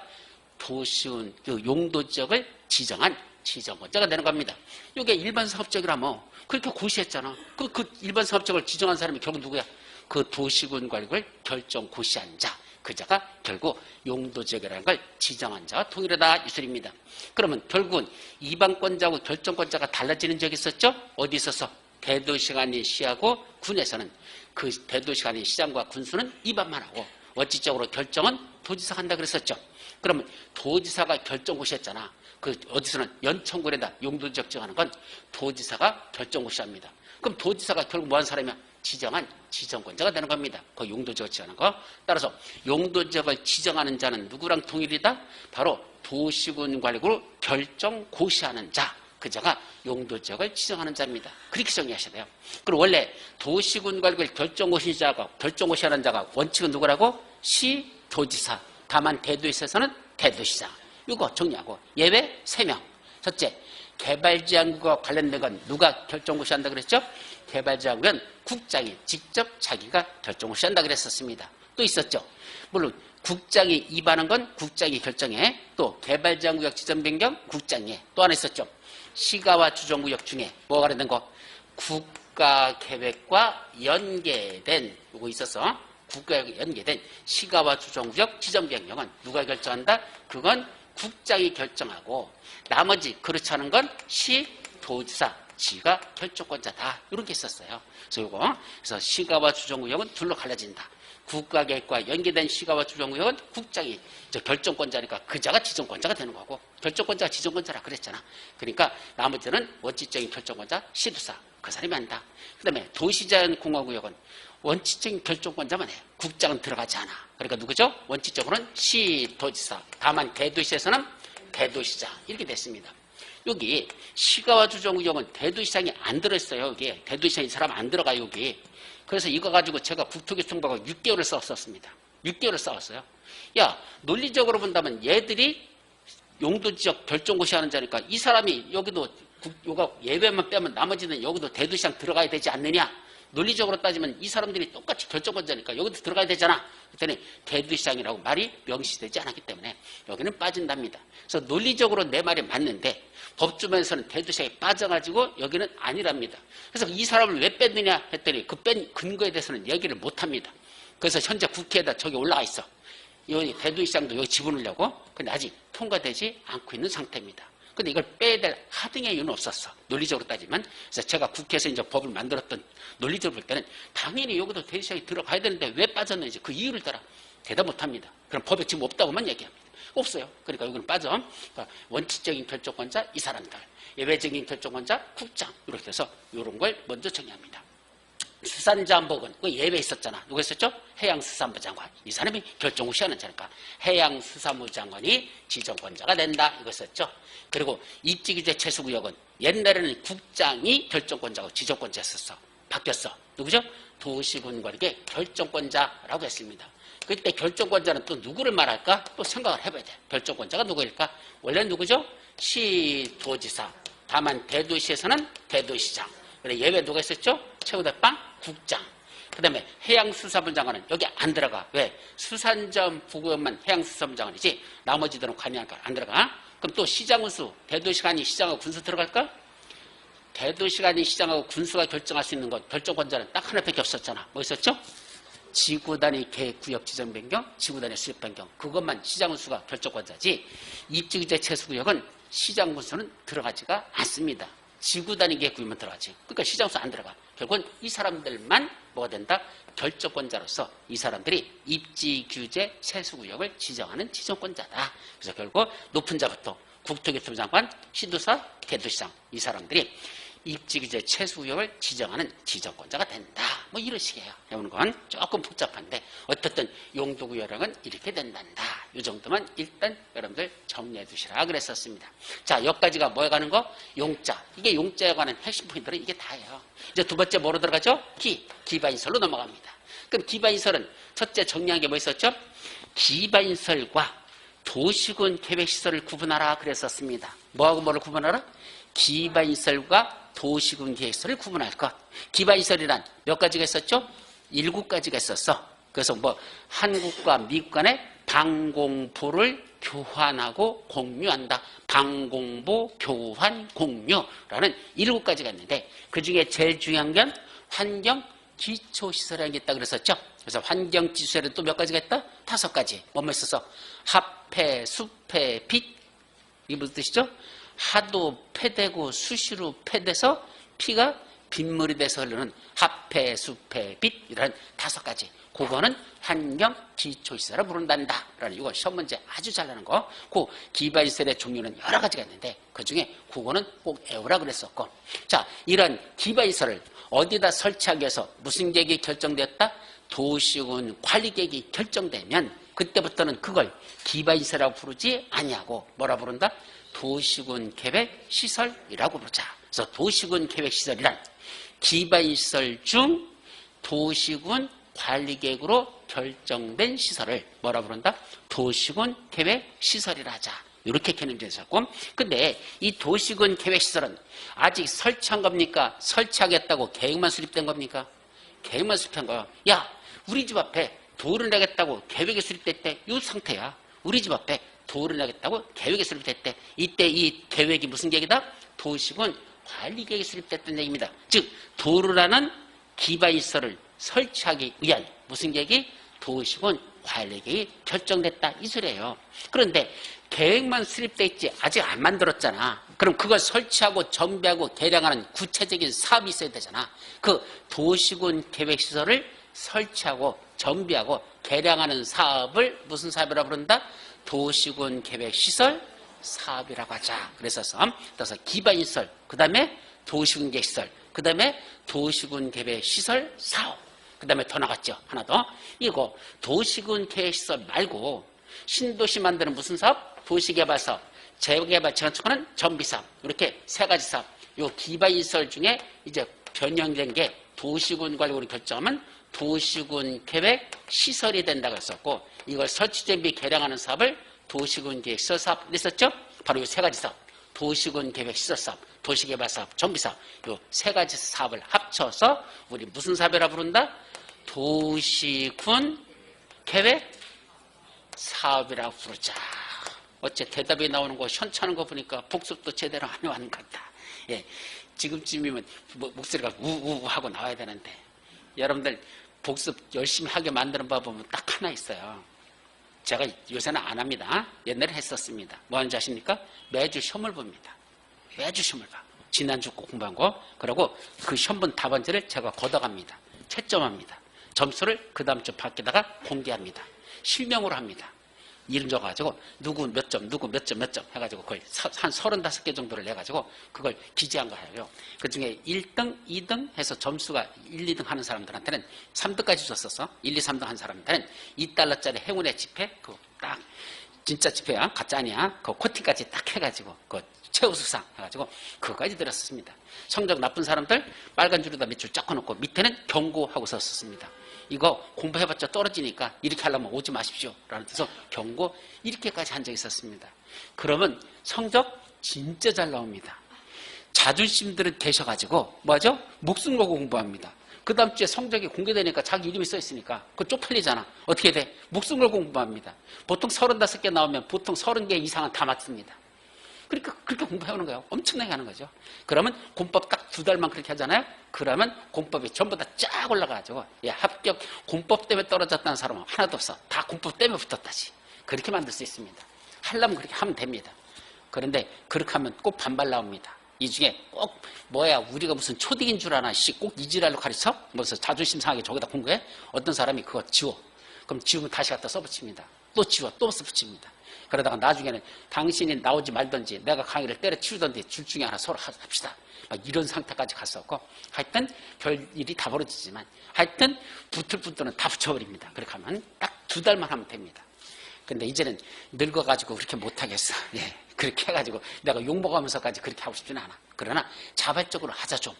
도시군 그 용도지역을 지정한 지정권자가 되는 겁니다. 이게 일반 사업지역이라면 그렇게 고시했잖아. 그 일반 사업지역을 지정한 사람이 결국 누구야? 그 도시군 관리를 결정고시한 자. 그 자가 결국 용도지역이라는 걸 지정한 자와 통일하다 이 소리입니다. 그러면 결국은 이반권자하고 결정권자가 달라지는 적이 있었죠? 어디 있어서? 대도시가 아닌 시하고 군에서는 그 대도시가 아닌 시장과 군수는 이반만 하고 원칙적으로 결정은 도지사가 한다 그랬었죠. 그러면 도지사가 결정고시했잖아. 그 어디서는 연천군에다 용도지역 정하는 건 도지사가 결정고시합니다. 그럼 도지사가 결국 뭐한 사람이야? 지정한 지정권자가 되는 겁니다. 그 용도지역을 지정하는 거. 따라서 용도지역을 지정하는 자는 누구랑 통일이다? 바로 도시군 관리구로 결정고시하는 자. 그 자가 용도지역을 지정하는 자입니다. 그렇게 정리하셔야 돼요. 그리고 원래 도시군 관리구를 결정고시하는 자가 원칙은 누구라고? 시, 도지사. 다만 대도시에서는 대도시장. 이거 정리하고 예외 3명. 첫째, 개발지향구와 관련된 건 누가 결정고시한다 그랬죠? 개발지향구는 국장이 직접 자기가 결정고시한다 그랬었습니다. 또 있었죠. 물론 국장이 입안한 건 국장이 결정해. 또 개발지향구역 지정 변경 국장이 해. 또 하나 있었죠. 시가와 주정구역 중에 뭐가 관련된 거? 국가계획과 연계된 요거 있어서 국가계획 연계된 시가와 주정구역 지정 변경은 누가 결정한다? 그건 국장이 결정하고 나머지 그렇지 않은 건 시, 도지사, 지가 결정권자다. 이런 게 있었어요. 그래서 요거 그래서 시가와 주정구역은 둘로 갈라진다. 국가계획과 연계된 시가와 주정구역은 국장이 결정권자니까 그자가 지정권자가 되는 거고 결정권자가 지정권자라 그랬잖아. 그러니까 나머지는 원칙적인 결정권자 시도사 그 사람이 한다. 그 다음에 도시자연공화구역은 원칙적인 결정권자만 해. 국장은 들어가지 않아. 그러니까 누구죠? 원칙적으로는 시도지사. 다만 대도시에서는 대도시장 이렇게 됐습니다. 여기 시가와 주정구역은 대도시장이 안 들어있어요. 여기 대도시장 이 사람 안 들어가 여기. 그래서 이거 가지고 제가 국토교통부하고 6개월을 싸웠습니다. 6개월을 싸웠어요. 야, 논리적으로 본다면 얘들이 용도지역 결정고시하는 자니까 이 사람이 여기도 요가 예외만 빼면 나머지는 여기도 대도시장 들어가야 되지 않느냐? 논리적으로 따지면 이 사람들이 똑같이 결정권자니까 여기도 들어가야 되잖아. 그랬더니 대도시장이라고 말이 명시되지 않았기 때문에 여기는 빠진답니다. 그래서 논리적으로 내 말이 맞는데 법조문에서는 대도시장이 빠져가지고 여기는 아니랍니다. 그래서 이 사람을 왜 뺐느냐 했더니 그 뺀 근거에 대해서는 얘기를 못합니다. 그래서 현재 국회에다 저기 올라가 있어. 여기 대도시장도 여기 집어넣으려고. 근데 아직 통과되지 않고 있는 상태입니다. 근데 이걸 빼야 될 하등의 이유는 없었어. 논리적으로 따지면. 그래서 제가 국회에서 이제 법을 만들었던 논리적으로 볼 때는 당연히 여기도 대도시장이 들어가야 되는데 왜 빠졌는지 그 이유를 따라 대답 못합니다. 그럼 법에 지금 없다고만 얘기합니다. 없어요. 그러니까 여기는 빠져. 그러니까 원칙적인 결정권자 이 사람들, 예외적인 결정권자 국장 이렇게 해서 이런 걸 먼저 정의합니다. 수산자원복은 그 예외 있었잖아. 누가 있었죠? 해양수산부 장관. 이 사람이 결정고시하는 자니까 해양수산부 장관이 지정권자가 된다. 이거 있었죠. 그리고 입지규제 최수구역은 옛날에는 국장이 결정권자고 지정권자였었어. 바뀌었어. 누구죠? 도시군관리계 결정권자라고 했습니다. 그때 결정권자는 또 누구를 말할까? 또 생각을 해봐야 돼. 결정권자가 누구일까? 원래는 누구죠? 시도지사. 다만 대도시에서는 대도시장. 그래 예외 누가 있었죠? 최고대빵 국장. 그 다음에 해양수산부 장관은 여기 안 들어가. 왜? 수산점 부구역만 해양수산부 장관이지 나머지들은 관여할까? 안 들어가. 그럼 또 시장군수, 대도시가 아닌 시장하고 군수 들어갈까? 대도시가 아닌 시장하고 군수가 결정할 수 있는 것, 결정권자는 딱 하나밖에 없었잖아. 뭐 있었죠? 지구단위 계획구역 지정 변경, 지구단위 수립 변경. 그것만 시장군수가 결정권자지. 입지규제 최수구역은 시장 분수는 들어가지가 않습니다. 지구 단위계 구이면 들어가지. 그러니까 시장 분수 안 들어가. 결국은 이 사람들만 뭐가 된다? 결정권자로서 이 사람들이 입지 규제 세수구역을 지정하는 지정권자다. 그래서 결국 높은 자부터 국토교통부 장관, 시도사, 대도시장 이 사람들이 입지 규제 세수구역을 지정하는 지정권자가 된다. 뭐 이런 식이에요. 해오는 건 조금 복잡한데 어떻든 용도구역은 이렇게 된단다. 이 정도만 일단 여러분들 정리해 두시라 그랬었습니다. 자, 여기까지가 뭐에 가는 거? 용자. 이게 용자에 관한 핵심 포인트는 이게 다예요. 이제 두 번째 뭐로 들어가죠? 기반시설로 넘어갑니다. 그럼 기반시설은 첫째 정리한 게 뭐 있었죠? 기반시설과 도시군 계획시설을 구분하라 그랬었습니다. 뭐하고 뭐를 구분하라? 기반시설과 도시군 계획시설을 구분할 것. 기반시설이란 몇 가지가 있었죠? 7가지가 있었어. 그래서 뭐 한국과 미국 간의 방공보를 교환하고 공유한다. 방공보 교환 공유라는 7가지가 있는데 그중에 제일 중요한 건 환경 기초시설이라는 게 있다 그랬었죠. 그래서 환경 기초시설은 또 몇 가지가 있다? 5가지. 뭐뭐 있었어? 합해, 숲해, 빛. 이게 무슨 뜻이죠? 하도 패되고 수시로 패돼서 피가 빗물이 돼서 흐르는 합해, 숲해, 빛 이런 5가지. 그거는 환경 기초시설을 부른단다. 라는 이거 시험 문제 아주 잘 나는 거. 그 기반시설의 종류는 여러 가지가 있는데 그중에 그거는 꼭 외우라 그랬었고. 자, 이런 기반시설을 어디다 설치하기 위해서 무슨 계획이 결정되었다? 도시군 관리계획이 결정되면 그때부터는 그걸 기반시설이라고 부르지 아니하고 뭐라 부른다? 도시군 계획시설이라고 부르자. 그래서 도시군 계획시설이란 기반시설 중 도시군 관리계획으로 결정된 시설을 뭐라 부른다? 도시군 계획시설이라 하자. 이렇게 개념이 있었고, 근데 이 도시군 계획시설은 아직 설치한 겁니까? 설치하겠다고 계획만 수립된 겁니까? 계획만 수립한 거야. 야, 우리 집 앞에 도를 내겠다고 계획이 수립됐대. 이 상태야. 우리 집 앞에 도를 내겠다고 계획이 수립됐대. 이때 이 계획이 무슨 계획이다? 도시군 관리계획이 수립됐다는 얘기입니다. 즉 도로라는 기반시설을 설치하기 위한 무슨 계획이? 도시군 관리계획이 결정됐다 이 소리예요. 그런데 계획만 수립돼 있지 아직 안 만들었잖아. 그럼 그걸 설치하고 정비하고 개량하는 구체적인 사업이 있어야 되잖아. 그 도시군 계획시설을 설치하고 정비하고 개량하는 사업을 무슨 사업이라고 부른다? 도시군 계획시설 사업이라고 하자. 그래서 기반시설, 그 다음에 도시군 계획시설, 그 다음에 도시군 계획시설 사업, 그 다음에 더 나갔죠. 하나 더. 이거 도시군 계획시설 말고 신도시 만드는 무슨 사업? 도시개발사업, 재개발, 재건축하는 정비사업. 이렇게 3가지 사업. 이 기반시설 중에 이제 변형된 게 도시군 관리로 결정하면 도시군 계획 시설이 된다고 했었고, 이걸 설치 준비 개량하는 사업을 도시군 계획 시설 사업 했었죠. 바로 이 3가지 사업, 도시군 계획 시설 사업, 도시개발 사업, 정비 사업, 이 3가지 사업을 합쳐서 우리 무슨 사업이라 부른다? 도시군 계획 사업이라고 부르자. 어째 대답이 나오는 거 현찮은 거 보니까 복습도 제대로 안 해왔는 것 같다. 예, 지금쯤이면 목소리가 우우 하고 나와야 되는데 여러분들 복습 열심히 하게 만드는 법 보면 딱 하나 있어요. 제가 요새는 안 합니다. 옛날에 했었습니다. 뭐 하는지 아십니까? 매주 시험을 봅니다. 매주 시험을 봐. 지난주 꼭 공부한 거. 그리고 그 시험 본 답안지를 제가 걷어갑니다. 채점합니다. 점수를 그 다음 주 밖에다가 공개합니다. 실명으로 합니다. 이름 적어가지고 누구 몇 점, 누구 몇 점, 몇 점 해가지고 거의 한 35개 정도를 내가지고 그걸 기재한 거예요. 그 중에 1등, 2등 해서 점수가 1, 2등 하는 사람들한테는 3등까지 줬었어. 1, 2, 3등 한 사람한테는 $2짜리 행운의 지폐, 그거 딱 진짜 지폐야, 가짜 아니야. 그 코팅까지 딱 해가지고 그 최우수상 해가지고 그거까지 들었습니다. 성적 나쁜 사람들 빨간 줄에다 몇 줄 쫙 꺼놓고 밑에는 경고하고 썼었습니다. 이거 공부해봤자 떨어지니까 이렇게 하려면 오지 마십시오 라는 뜻에서 경고 이렇게까지 한 적이 있었습니다. 그러면 성적 진짜 잘 나옵니다. 자존심들은 계셔가지고 뭐하죠? 목숨 걸고 공부합니다. 그 다음 주에 성적이 공개되니까 자기 이름이 써있으니까 그거 쪽팔리잖아. 어떻게 돼? 목숨 걸고 공부합니다. 보통 35개 나오면 보통 30개 이상은 다 맞습니다. 그러니까 그렇게 공부해오는 거예요. 엄청나게 하는 거죠. 그러면 공법 딱 2달만 그렇게 하잖아요. 그러면 공법이 전부 다 쫙 올라가가지고 야, 합격 공법 때문에 떨어졌다는 사람은 하나도 없어. 다 공법 때문에 붙었다지. 그렇게 만들 수 있습니다. 하려면 그렇게 하면 됩니다. 그런데 그렇게 하면 꼭 반발 나옵니다. 이 중에 꼭 뭐야 우리가 무슨 초딩인 줄 아나 꼭 이지랄로 가르쳐? 무슨 자존심 상하게 저기다 공부해? 어떤 사람이 그거 지워. 그럼 지우면 다시 갖다 써붙입니다. 또 지워 또 써붙입니다. 그러다가 나중에는 당신이 나오지 말든지 내가 강의를 때려치우든지 둘 중에 하나 서로 합시다. 이런 상태까지 갔었고 하여튼 별일이 다 벌어지지만 하여튼 붙을 다 붙여버립니다. 그렇게 하면 딱 2달만 하면 됩니다. 근데 이제는 늙어가지고 그렇게 못하겠어. 예, 그렇게 해가지고 내가 욕먹으면서까지 그렇게 하고 싶지는 않아. 그러나 자발적으로 하자 좀.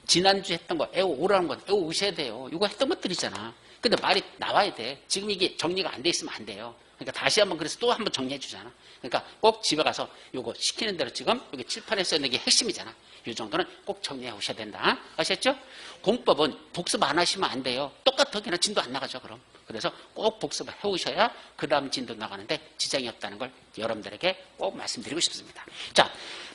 지난주에 했던 거 애오라는 건 애오셔야 돼요. 이거 했던 것들이잖아. 근데 말이 나와야 돼. 지금 이게 정리가 안 돼 있으면 안 돼요. 그러니까 다시 한번 그래서 또 한번 정리해 주잖아. 그러니까 꼭 집에 가서 이거 시키는 대로 지금 여기 칠판에 써있는 게 핵심이잖아. 이 정도는 꼭 정리해 오셔야 된다. 아셨죠? 공법은 복습 안 하시면 안 돼요. 똑같아. 그냥 진도 안 나가죠, 그럼. 그래서 꼭 복습을 해오셔야 그 다음 진도 나가는데 지장이 없다는 걸 여러분들에게 꼭 말씀드리고 싶습니다. 자,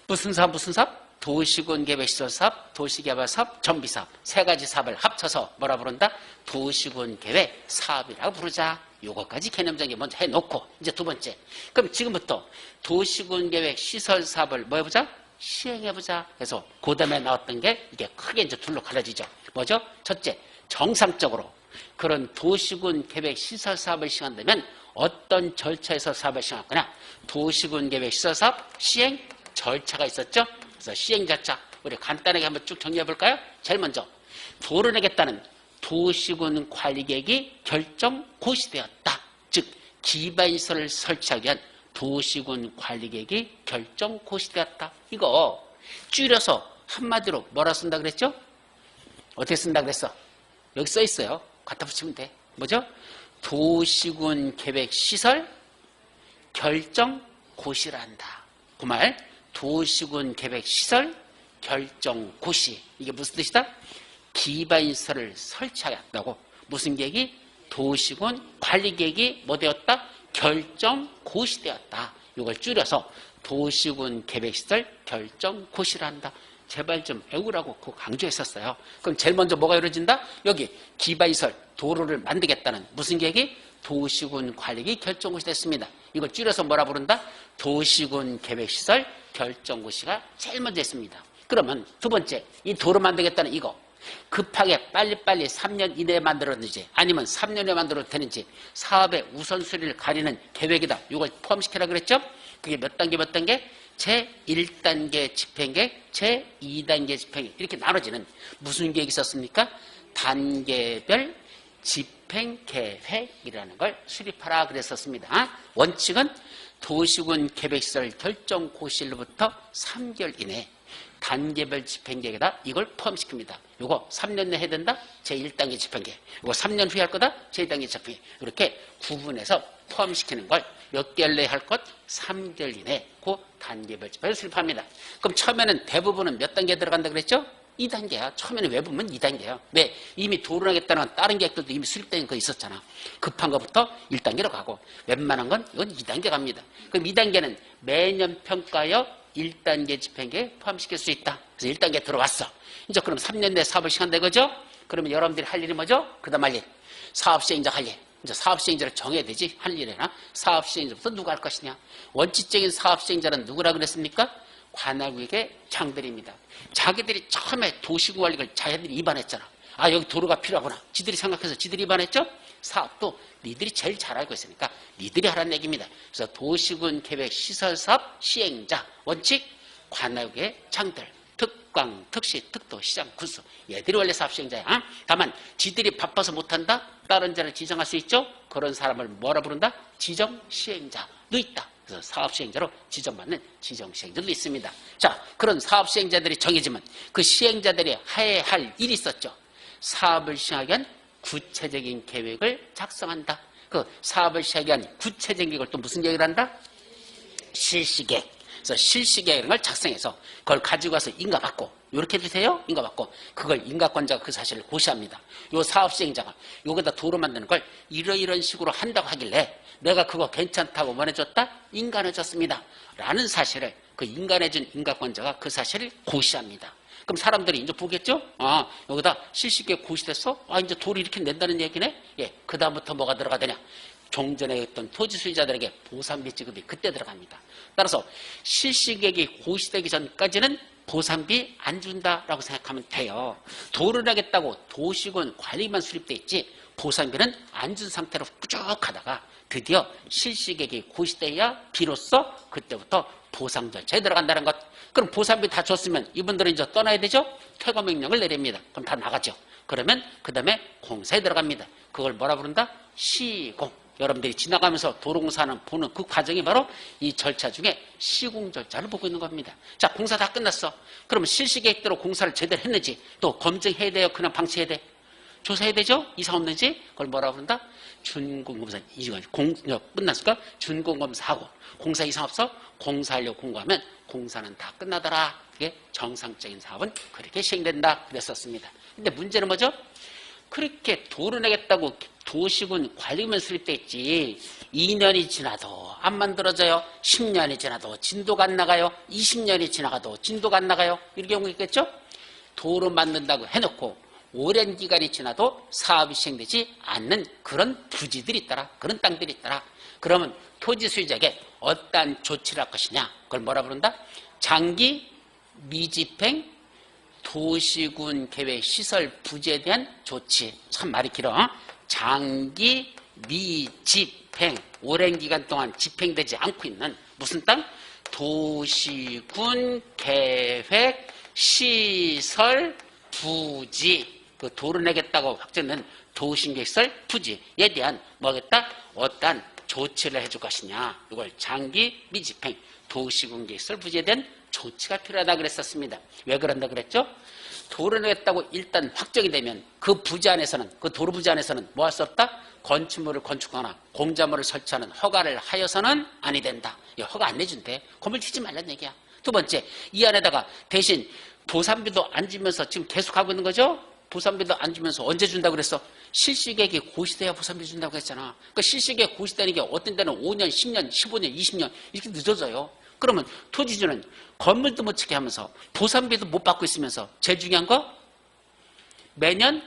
무슨 사업? 도시군 계획시설 사업, 도시개발 사업, 정비사업 3가지 사업을 합쳐서 뭐라 부른다? 도시군 계획 사업이라고 부르자. 요거까지 개념적인 먼저 해놓고 이제 2번째. 그럼 지금부터 도시군 계획 시설 사업을 뭐 해보자? 시행해보자. 그래서 그 다음에 나왔던 게 이게 크게 이제 둘로 갈라지죠. 뭐죠? 첫째, 정상적으로 그런 도시군 계획 시설 사업을 시행한다면 어떤 절차에서 사업을 시행할 거냐? 도시군 계획 시설 사업 시행 절차가 있었죠. 그래서 시행 절차 우리 간단하게 한번 쭉 정리해 볼까요? 제일 먼저 도로내겠다는 도시군 관리계획이 결정 고시되었다. 즉 기반시설을 설치하기 위한 도시군 관리계획이 결정 고시되었다. 이거 줄여서 한마디로 뭐라 쓴다 그랬죠? 어떻게 쓴다 그랬어? 여기 써 있어요. 갖다 붙이면 돼. 뭐죠? 도시군 계획시설 결정 고시를 한다. 그 말 도시군 계획시설 결정 고시. 이게 무슨 뜻이다? 기반시설을 설치하겠다고. 무슨 계획이? 도시군 관리계획이 뭐 되었다? 결정 고시되었다. 이걸 줄여서 도시군 계획시설 결정 고시를 한다. 제발 좀 외우라고 그거 강조했었어요. 그럼 제일 먼저 뭐가 이루어진다? 여기 기반시설 도로를 만들겠다는 무슨 계획이? 도시군 관리계획이 결정고시 됐습니다. 이걸 줄여서 뭐라 부른다? 도시군 계획시설 결정고시가 제일 먼저 있습니다. 그러면 2번째, 이 도로 만들겠다는 이거 급하게 빨리빨리 3년 이내에 만들었는지 아니면 3년에 만들어도 되는지 사업의 우선순위를 가리는 계획이다. 이걸 포함시키라 그랬죠? 그게 몇 단계 몇 단계? 제1단계 집행계획, 제2단계 집행계획 이렇게 나눠지는 무슨 계획이 있었습니까? 단계별 집행계획이라는 걸 수립하라 그랬었습니다. 원칙은 도시군 계획시설 결정 고시일로부터 3개월 이내에 단계별 집행계획에다 이걸 포함시킵니다. 이거 3년 내에 해야 된다? 제1단계 집행계획. 이거 3년 후에 할 거다? 제2단계 집행계획. 이렇게 구분해서 포함시키는 걸 몇 개월 내에 할 것? 3개월 이내에 그 단계별 집행을 수립합니다. 그럼 처음에는 대부분은 몇 단계 들어간다 그랬죠? 2단계야. 처음에는 외부면 2단계야. 왜? 이미 도로하겠다는 다른 계획들도 이미 수립된 거 있었잖아. 급한 것부터 1단계로 가고 웬만한 건 이건 2단계 갑니다. 그럼 2단계는 매년 평가하여 1단계 집행계획에 포함시킬 수 있다. 그래서 1단계 들어왔어. 이제 그럼 3년 내에 사업을 시작한다 이거죠? 그러면 여러분들이 할 일이 뭐죠? 그 다음 할 일. 사업시행자 할 일. 이제 사업시행자를 정해야 되지. 할 일이나 사업시행자부터 누가 할 것이냐. 원칙적인 사업시행자는 누구라 그랬습니까? 관할구역의 장들입니다. 자기들이 처음에 도시구관리를 자기들이 입안했잖아. 아 여기 도로가 필요하구나. 지들이 생각해서 지들이 입안했죠? 사업도 니들이 제일 잘 알고 있으니까 니들이 하라는 얘기입니다. 그래서 도시군 계획 시설사업 시행자 원칙 관할구역의 장들 특광, 특시, 특도, 시장, 군수 얘들이 원래 사업 시행자야. 다만 지들이 바빠서 못한다? 다른 자를 지정할 수 있죠? 그런 사람을 뭐라 부른다? 지정 시행자도 있다. 그래서 사업 시행자로 지정받는 지정 시행자도 있습니다. 자, 그런 사업 시행자들이 정해지면 그 시행자들이 해야 할 일이 있었죠. 사업을 시행하기 위한 구체적인 계획을 작성한다. 그 사업을 시행하기 위한 구체적인 계획을 또 무슨 계획을 한다? 실시계획. 그래서 실시계획을 작성해서 그걸 가지고 가서 인가받고 이렇게 해도 돼요? 인가받고 그걸 인가권자가 그 사실을 고시합니다. 요 사업 시행자가 여기다 도로 만드는 걸 이런 식으로 한다고 하길래 내가 그거 괜찮다고 원해줬다? 인간해줬습니다. 라는 사실을 그 인간해준 인가권자가 그 사실을 고시합니다. 그럼 사람들이 이제 보겠죠? 아, 여기다 실시계획 고시됐어? 아, 이제 도로 이렇게 낸다는 얘기네? 예, 그다음부터 뭐가 들어가더냐? 종전에 있던 토지 수익자들에게 보상비 지급이 그때 들어갑니다. 따라서 실시계획이 고시되기 전까지는 보상비 안 준다라고 생각하면 돼요. 도를 하겠다고 도시군 관리만 수립돼 있지 보상비는 안 준 상태로 꾸준하다가 드디어 실시계획이 고시돼야 비로소 그때부터 보상 절차에 들어간다는 것. 그럼 보상비 다 줬으면 이분들은 이제 떠나야 되죠? 퇴거 명령을 내립니다. 그럼 다 나가죠. 그러면 그 다음에 공사에 들어갑니다. 그걸 뭐라 부른다? 시공. 여러분들이 지나가면서 도로공사는 보는 그 과정이 바로 이 절차 중에 시공 절차를 보고 있는 겁니다. 자, 공사 다 끝났어. 그러면 실시계획대로 공사를 제대로 했는지 또 검증해야 돼요? 그냥 방치해야 돼? 조사해야 되죠? 이상 없는지? 그걸 뭐라 부른다? 준공검사. 공사 끝났을까? 준공검사하고 공사 이상 없어? 공사하려고 공고하면 공사는 다 끝나더라. 그게 정상적인 사업은 그렇게 시행된다. 그랬었습니다. 근데 문제는 뭐죠? 그렇게 도를 내겠다고 도시군 관리만 수립돼 있지 2년이 지나도 안 만들어져요. 10년이 지나도 진도가 안 나가요. 20년이 지나가도 진도가 안 나가요. 이런 경우 있겠죠? 도로 만든다고 해놓고 오랜 기간이 지나도 사업이 시행되지 않는 그런 부지들이 있더라. 그런 땅들이 있더라. 그러면 토지 소유자에게 어떠한 조치를 할 것이냐. 그걸 뭐라 부른다? 장기 미집행 도시군 계획 시설 부지에 대한 조치. 참 말이 길어. 장기 미집행 오랜 기간 동안 집행되지 않고 있는 무슨 땅? 도시군 계획 시설 부지. 그 도를 내겠다고 확정된 도시계획시설 부지에 대한 뭐겠다? 어떠한 조치를 해줄 것이냐. 이걸 장기 미집행 도시군 계획시설 부지에 대한 조치가 필요하다 그랬었습니다. 왜 그런다 그랬죠? 도를 내겠다고 일단 확정이 되면 그 부지 안에서는 그 도로 부지 안에서는 뭐 할 수 없다? 건축물을 건축하거나 공작물을 설치하는 허가를 하여서는 아니 된다. 허가 안 내준대. 건물 짓지 말란 얘기야. 두 번째, 이 안에다가 대신 보상비도 안 주면서 지금 계속 하고 있는 거죠? 보상비도 안 주면서 언제 준다고 그랬어? 실시계획이 고시돼야 보상비 준다고 했잖아. 그러니까 실시계획 고시되는 게 어떤 때는 5년, 10년, 15년, 20년 이렇게 늦어져요. 그러면 토지주는 건물도 못 짓게 하면서 보상비도 못 받고 있으면서 제일 중요한 거 매년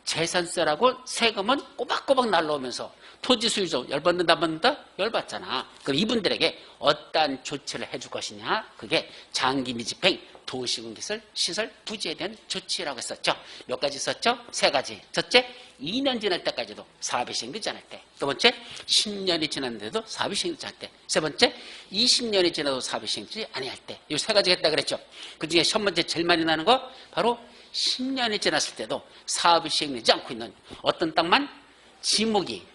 재산세라고 세금은 꼬박꼬박 날라오면서 토지 수요자 열받는다 안 받는다? 열받잖아. 그럼 이분들에게 어떠한 조치를 해줄 것이냐? 그게 장기 미집행 도시군기술 시설 부지에 대한 조치라고 했었죠. 몇 가지 있었죠? 세 가지. 첫째, 2년 지날 때까지도 사업이 시행되지 않을 때. 두 번째, 10년이 지났는데도 사업이 시행되지 않을 때. 세 번째, 20년이 지나도 사업이 시행되지 아니할 때. 이 세 가지가 있다 그랬죠. 그 중에 첫 번째 제일 많이 나는 거 바로 10년이 지났을 때도 사업이 시행되지 않고 있는 어떤 땅만 지목이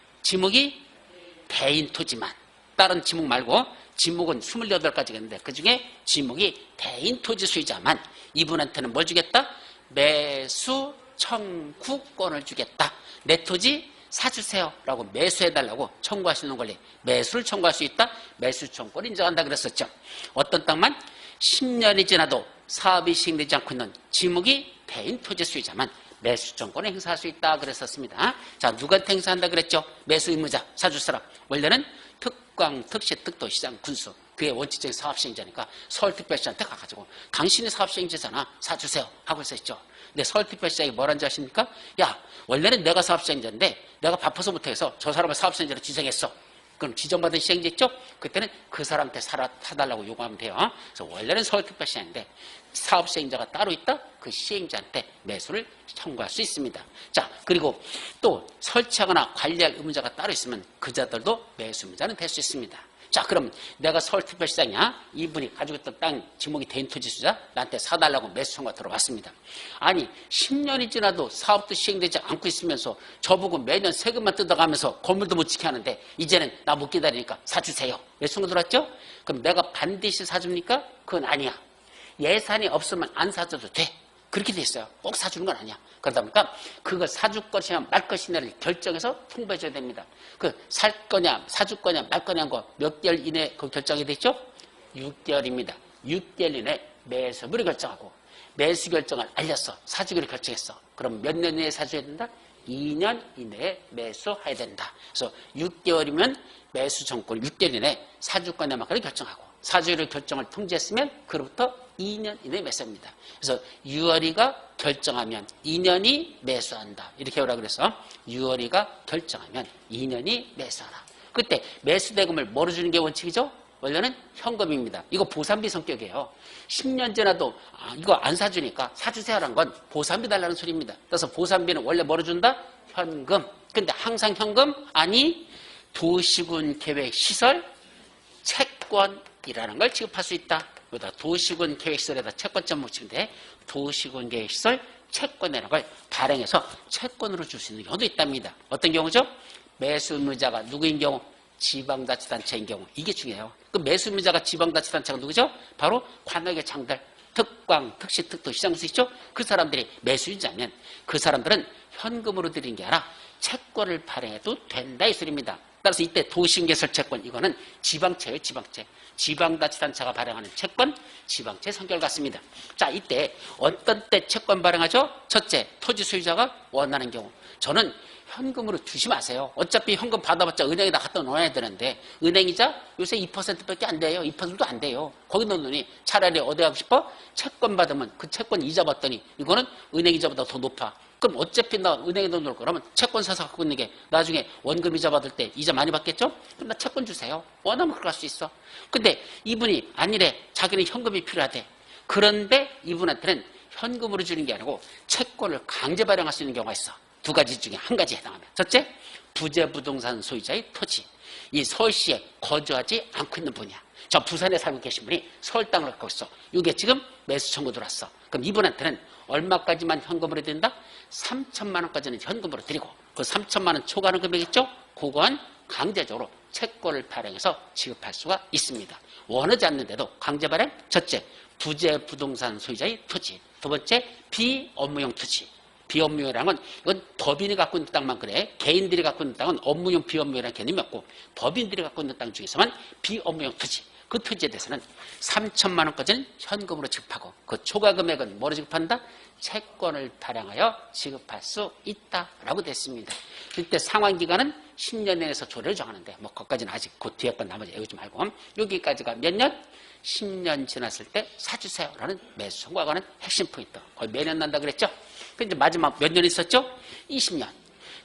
대인 토지만, 다른 지목 말고 지목은 28가지가 있는데 그중에 지목이 대인 토지 소유자만 이분한테는 뭘 주겠다? 매수 청구권을 주겠다. 내 토지 사주세요 라고 매수해달라고 청구할 수 있는 권리. 매수를 청구할 수 있다. 매수 청구권을 인정한다 그랬었죠. 어떤 땅만 10년이 지나도 사업이 시행되지 않고 있는 지목이 대인 토지 소유자만 매수 청구권을 행사할 수 있다 그랬었습니다. 자, 누구한테 행사한다 그랬죠? 매수 의무자, 사줄 사람. 원래는 특광, 특시, 특도시장, 군수. 그게 원칙적인 사업시행자니까 서울특별시장한테 가가지고 당신이 사업시행자잖아. 사주세요. 하고 있었죠. 근데 서울특별시장이 뭐라는 줄 아십니까? 야, 원래는 내가 사업시행자인데 내가 바빠서 못해서 저 사람을 사업시행자로 지정했어. 그럼 지정받은 시행자 있죠? 그때는 그 사람한테 사달라고 요구하면 돼요. 그래서 원래는 서울특별시장인데 사업시행자가 따로 있다? 그 시행자한테 매수를 청구할 수 있습니다. 자, 그리고 또 설치하거나 관리할 의무자가 따로 있으면 그자들도 매수 의무자는 될 수 있습니다. 자, 그럼 내가 서울특별시장이야. 이분이 가지고 있던 땅 지목이 대인 토지 수자 나한테 사달라고 매수 청구가 들어왔습니다. 아니 10년이 지나도 사업도 시행되지 않고 있으면서 저보고 매년 세금만 뜯어가면서 건물도 못 지게 하는데 이제는 나 못 기다리니까 사주세요. 매수 청구 들어왔죠? 그럼 내가 반드시 사줍니까? 그건 아니야. 예산이 없으면 안 사줘도 돼. 그렇게 돼 있어요. 꼭 사주는 건 아니야. 그러다 보니까 그걸 사줄 것이냐 말 것이냐를 결정해서 통보해 줘야 됩니다. 그 살 거냐 사줄 거냐 말 거냐 거 몇 개월 이내에 그 결정이 됐죠? 6개월입니다. 6개월 이내에 매수를 결정하고 매수 결정을 알렸어. 사주기로 결정했어. 그럼 몇 년 이내에 사줘야 된다? 2년 이내에 매수해야 된다. 그래서 6개월이면 매수 정권 6개월 이내에 사줄 거냐 말 거냐 결정하고 사주기로 결정을 통지했으면 그로부터 2년 이내에 매수합니다. 그래서 6월이가 결정하면 2년이 매수한다. 이렇게 하라 그래서 6월이가 결정하면 2년이 매수하라. 그때 매수 대금을 뭐로 주는 게 원칙이죠? 원래는 현금입니다. 이거 보상비 성격이에요. 10년 지나도 이거 안 사주니까 사주세요라는 건 보상비 달라는 소리입니다. 그래서 보상비는 원래 뭐로 준다? 현금. 근데 항상 현금? 아니, 도시군 계획 시설 채권이라는 걸 지급할 수 있다. 여기다 도시군 계획 시설에다 채권점 묻히면 돼. 도시군 계획 시설 채권이라는 걸 발행해서 채권으로 줄 수 있는 경우도 있답니다. 어떤 경우죠? 매수의무자가 누구인 경우? 지방자치단체인 경우. 이게 중요해요. 그 매수의무자가 지방자치단체가 누구죠? 바로 관악의 장들, 특광, 특시, 특도, 시장수 있죠? 그 사람들이 매수인자면 그 사람들은 현금으로 드리는 게 아니라 채권을 발행해도 된다 이 소리입니다. 따라서 이때 도시개설채권 이거는 지방채예요. 지방채. 지방자치단체가 발행하는 채권, 지방채 성격 같습니다. 자, 이때 어떤 때 채권 발행하죠? 첫째, 토지 소유자가 원하는 경우. 저는 현금으로 주시 마세요. 어차피 현금 받아봤자 은행에다 갖다 놓아야 되는데 은행이자 요새 2%밖에 안 돼요. 2%도 안 돼요. 거기 넣으니 차라리 어디 가고 싶어? 채권 받으면 그 채권 이자 받더니 이거는 은행 이자보다 더 높아. 그럼 어차피 나 은행에 돈 넣을 거라면 채권 사서 갖고 있는 게 나중에 원금 이자 받을 때 이자 많이 받겠죠? 그럼 나 채권 주세요. 원하면 그럴 수 있어. 근데 이분이 아니래. 자기는 현금이 필요하대. 그런데 이분한테는 현금으로 주는 게 아니고 채권을 강제 발행할 수 있는 경우가 있어. 두 가지 중에 한 가지에 해당하면. 첫째, 부재부동산 소유자의 토지. 이 서울시에 거주하지 않고 있는 분이야. 저 부산에 살고 계신 분이 서울 땅을 갖고 있어. 이게 지금 매수 청구 들어왔어. 그럼 이분한테는 얼마까지만 현금으로 드린다? 3천만 원까지는 현금으로 드리고 그 3천만 원 초과하는 금액 있죠? 그건 강제적으로 채권을 발행해서 지급할 수가 있습니다. 원하지 않는데도 강제 발행. 첫째, 부재부동산 소유자의 토지. 두 번째, 비업무용 토지. 비업무용이라는 건 이건 법인이 갖고 있는 땅만 그래. 개인들이 갖고 있는 땅은 업무용, 비업무용이라는 개념이 없고 법인들이 갖고 있는 땅 중에서만 비업무용 토지. 그 토지에 대해서는 3천만 원까지는 현금으로 지급하고 그 초과 금액은 뭐로 지급한다? 채권을 발행하여 지급할 수 있다라고 됐습니다. 그때 상환기간은 10년 내에서 조례를 정하는데 뭐 거기까지는 아직 그 뒤에 건 나머지 외우지 말고 여기까지가 몇 년? 10년 지났을 때 사주세요라는 매수 청구가 관한 핵심 포인트. 거의 매년 난다 그랬죠? 그 이제 마지막 몇 년 있었죠? 20년.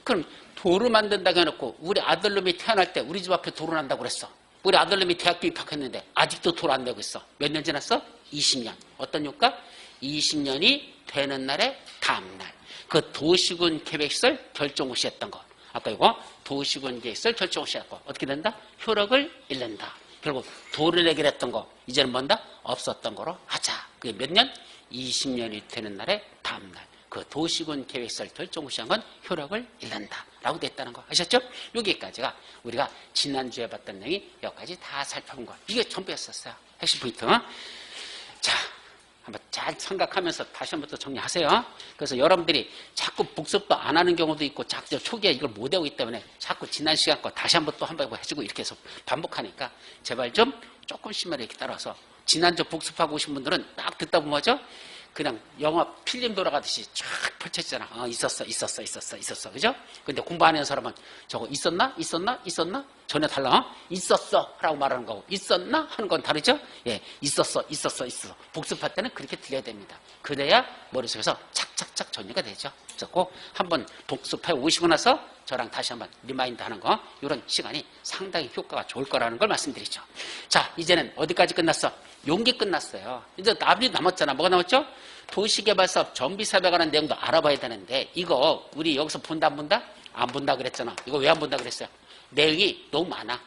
그럼 도로 만든다고 해놓고 우리 아들놈이 태어날 때 우리 집 앞에 도로 난다고 그랬어. 우리 아들놈이 대학교 입학했는데 아직도 도로 안 내고 있어. 몇 년 지났어? 20년. 어떤 효과? 20년이 되는 날에 다음날. 그 도시군 계획시설 결정호시했던 거. 아까 이거 도시군 계획시설 결정호시했고 어떻게 된다? 효력을 잃는다. 결국 도를 내기로 했던 거 이제는 뭔다? 없었던 거로 하자. 그게 몇 년? 20년이 되는 날에 다음날. 그 도시군 계획시설 결정호시한 건 효력을 잃는다 라고 됐다는 거 아셨죠? 여기까지가 우리가 지난주에 봤던 내용이 여기까지 다 살펴본 거. 이게 전부였었어요. 핵심 포인트. 자, 한번 잘 생각하면서 다시 한번 또 정리하세요. 그래서 여러분들이 자꾸 복습도 안 하는 경우도 있고 자꾸 초기에 이걸 못 외우기 때문에 자꾸 지난 시간 거 다시 한번 또 한번 해주고 이렇게 해서 반복하니까 제발 좀 조금씩만 이렇게 따라서 지난주 복습하고 오신 분들은 딱 듣다 보면 뭐죠? 그냥 영화 필름 돌아가듯이 쫙 펼쳐지잖아. 있었어. 그죠? 근데 공부 안 하는 사람은 저거 있었나? 전혀 달라. 있었어. 라고 말하는 거고, 있었나? 하는 건 다르죠? 예. 있었어. 복습할 때는 그렇게 들려야 됩니다. 그래야 머릿속에서 착착착 정리가 되죠. 그래서 꼭 한번 복습해 오시고 나서 저랑 다시 한번 리마인드 하는 거, 이런 시간이 상당히 효과가 좋을 거라는 걸 말씀드리죠. 자, 이제는 어디까지 끝났어? 용기 끝났어요. 이제 나머지 남았잖아. 뭐가 남았죠? 도시개발사업 정비사업에 관한 내용도 알아봐야 되는데 이거 우리 여기서 본다 안 본다? 안 본다 그랬잖아. 이거 왜 안 본다 그랬어요? 내용이 너무 많아.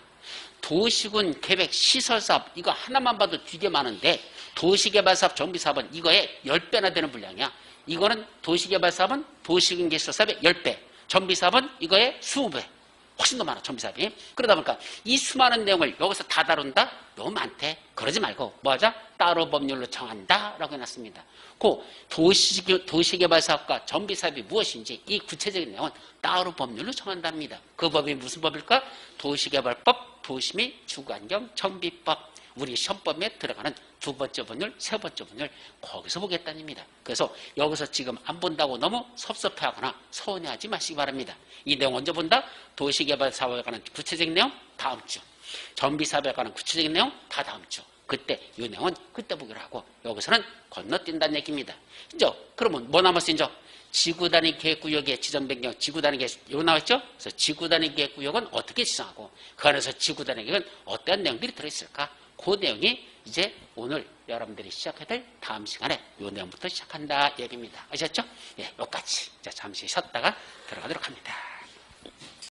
도시군 계획 시설사업 이거 하나만 봐도 되게 많은데 도시개발사업 정비사업은 이거의 10배나 되는 분량이야. 이거는 도시개발사업은 도시군 계획시설사업의 10배, 정비사업은 이거의 20배. 훨씬 더 많아, 정비사업이. 그러다 보니까 이 수많은 내용을 여기서 다 다룬다? 너무 많대. 그러지 말고 뭐 하자? 따로 법률로 정한다 라고 해놨습니다. 그 도시개발사업과 정비사업이 무엇인지 이 구체적인 내용은 따로 법률로 정한답니다. 그 법이 무슨 법일까? 도시개발법, 도시및 주거환경 정비법. 우리 시험법에 들어가는 두 번째 법률, 세 번째 법률 거기서 보겠다는 입니다. 그래서 여기서 지금 안 본다고 너무 섭섭해하거나 서운해하지 마시기 바랍니다. 이 내용 언제 본다? 도시개발사업에 관한 구체적인 내용 다음 주, 정비사업에 관한 구체적인 내용 다 다음 주. 그때 이 내용은 그때 보기로 하고 여기서는 건너뛴다는 얘기입니다. 이제 그러면 뭐 남았어? 이제 지구단위 계획구역의 지정 변경, 지구단위 계획 이거 나왔죠? 그래서 지구단위 계획구역은 어떻게 지정하고 그 안에서 지구단위 계획은 어떠한 내용들이 들어있을까? 그 내용이 이제 오늘 여러분들이 시작해야 될 다음 시간에 이 내용부터 시작한다 얘기입니다. 아셨죠? 예, 여기까지. 자, 잠시 쉬었다가 들어가도록 합니다.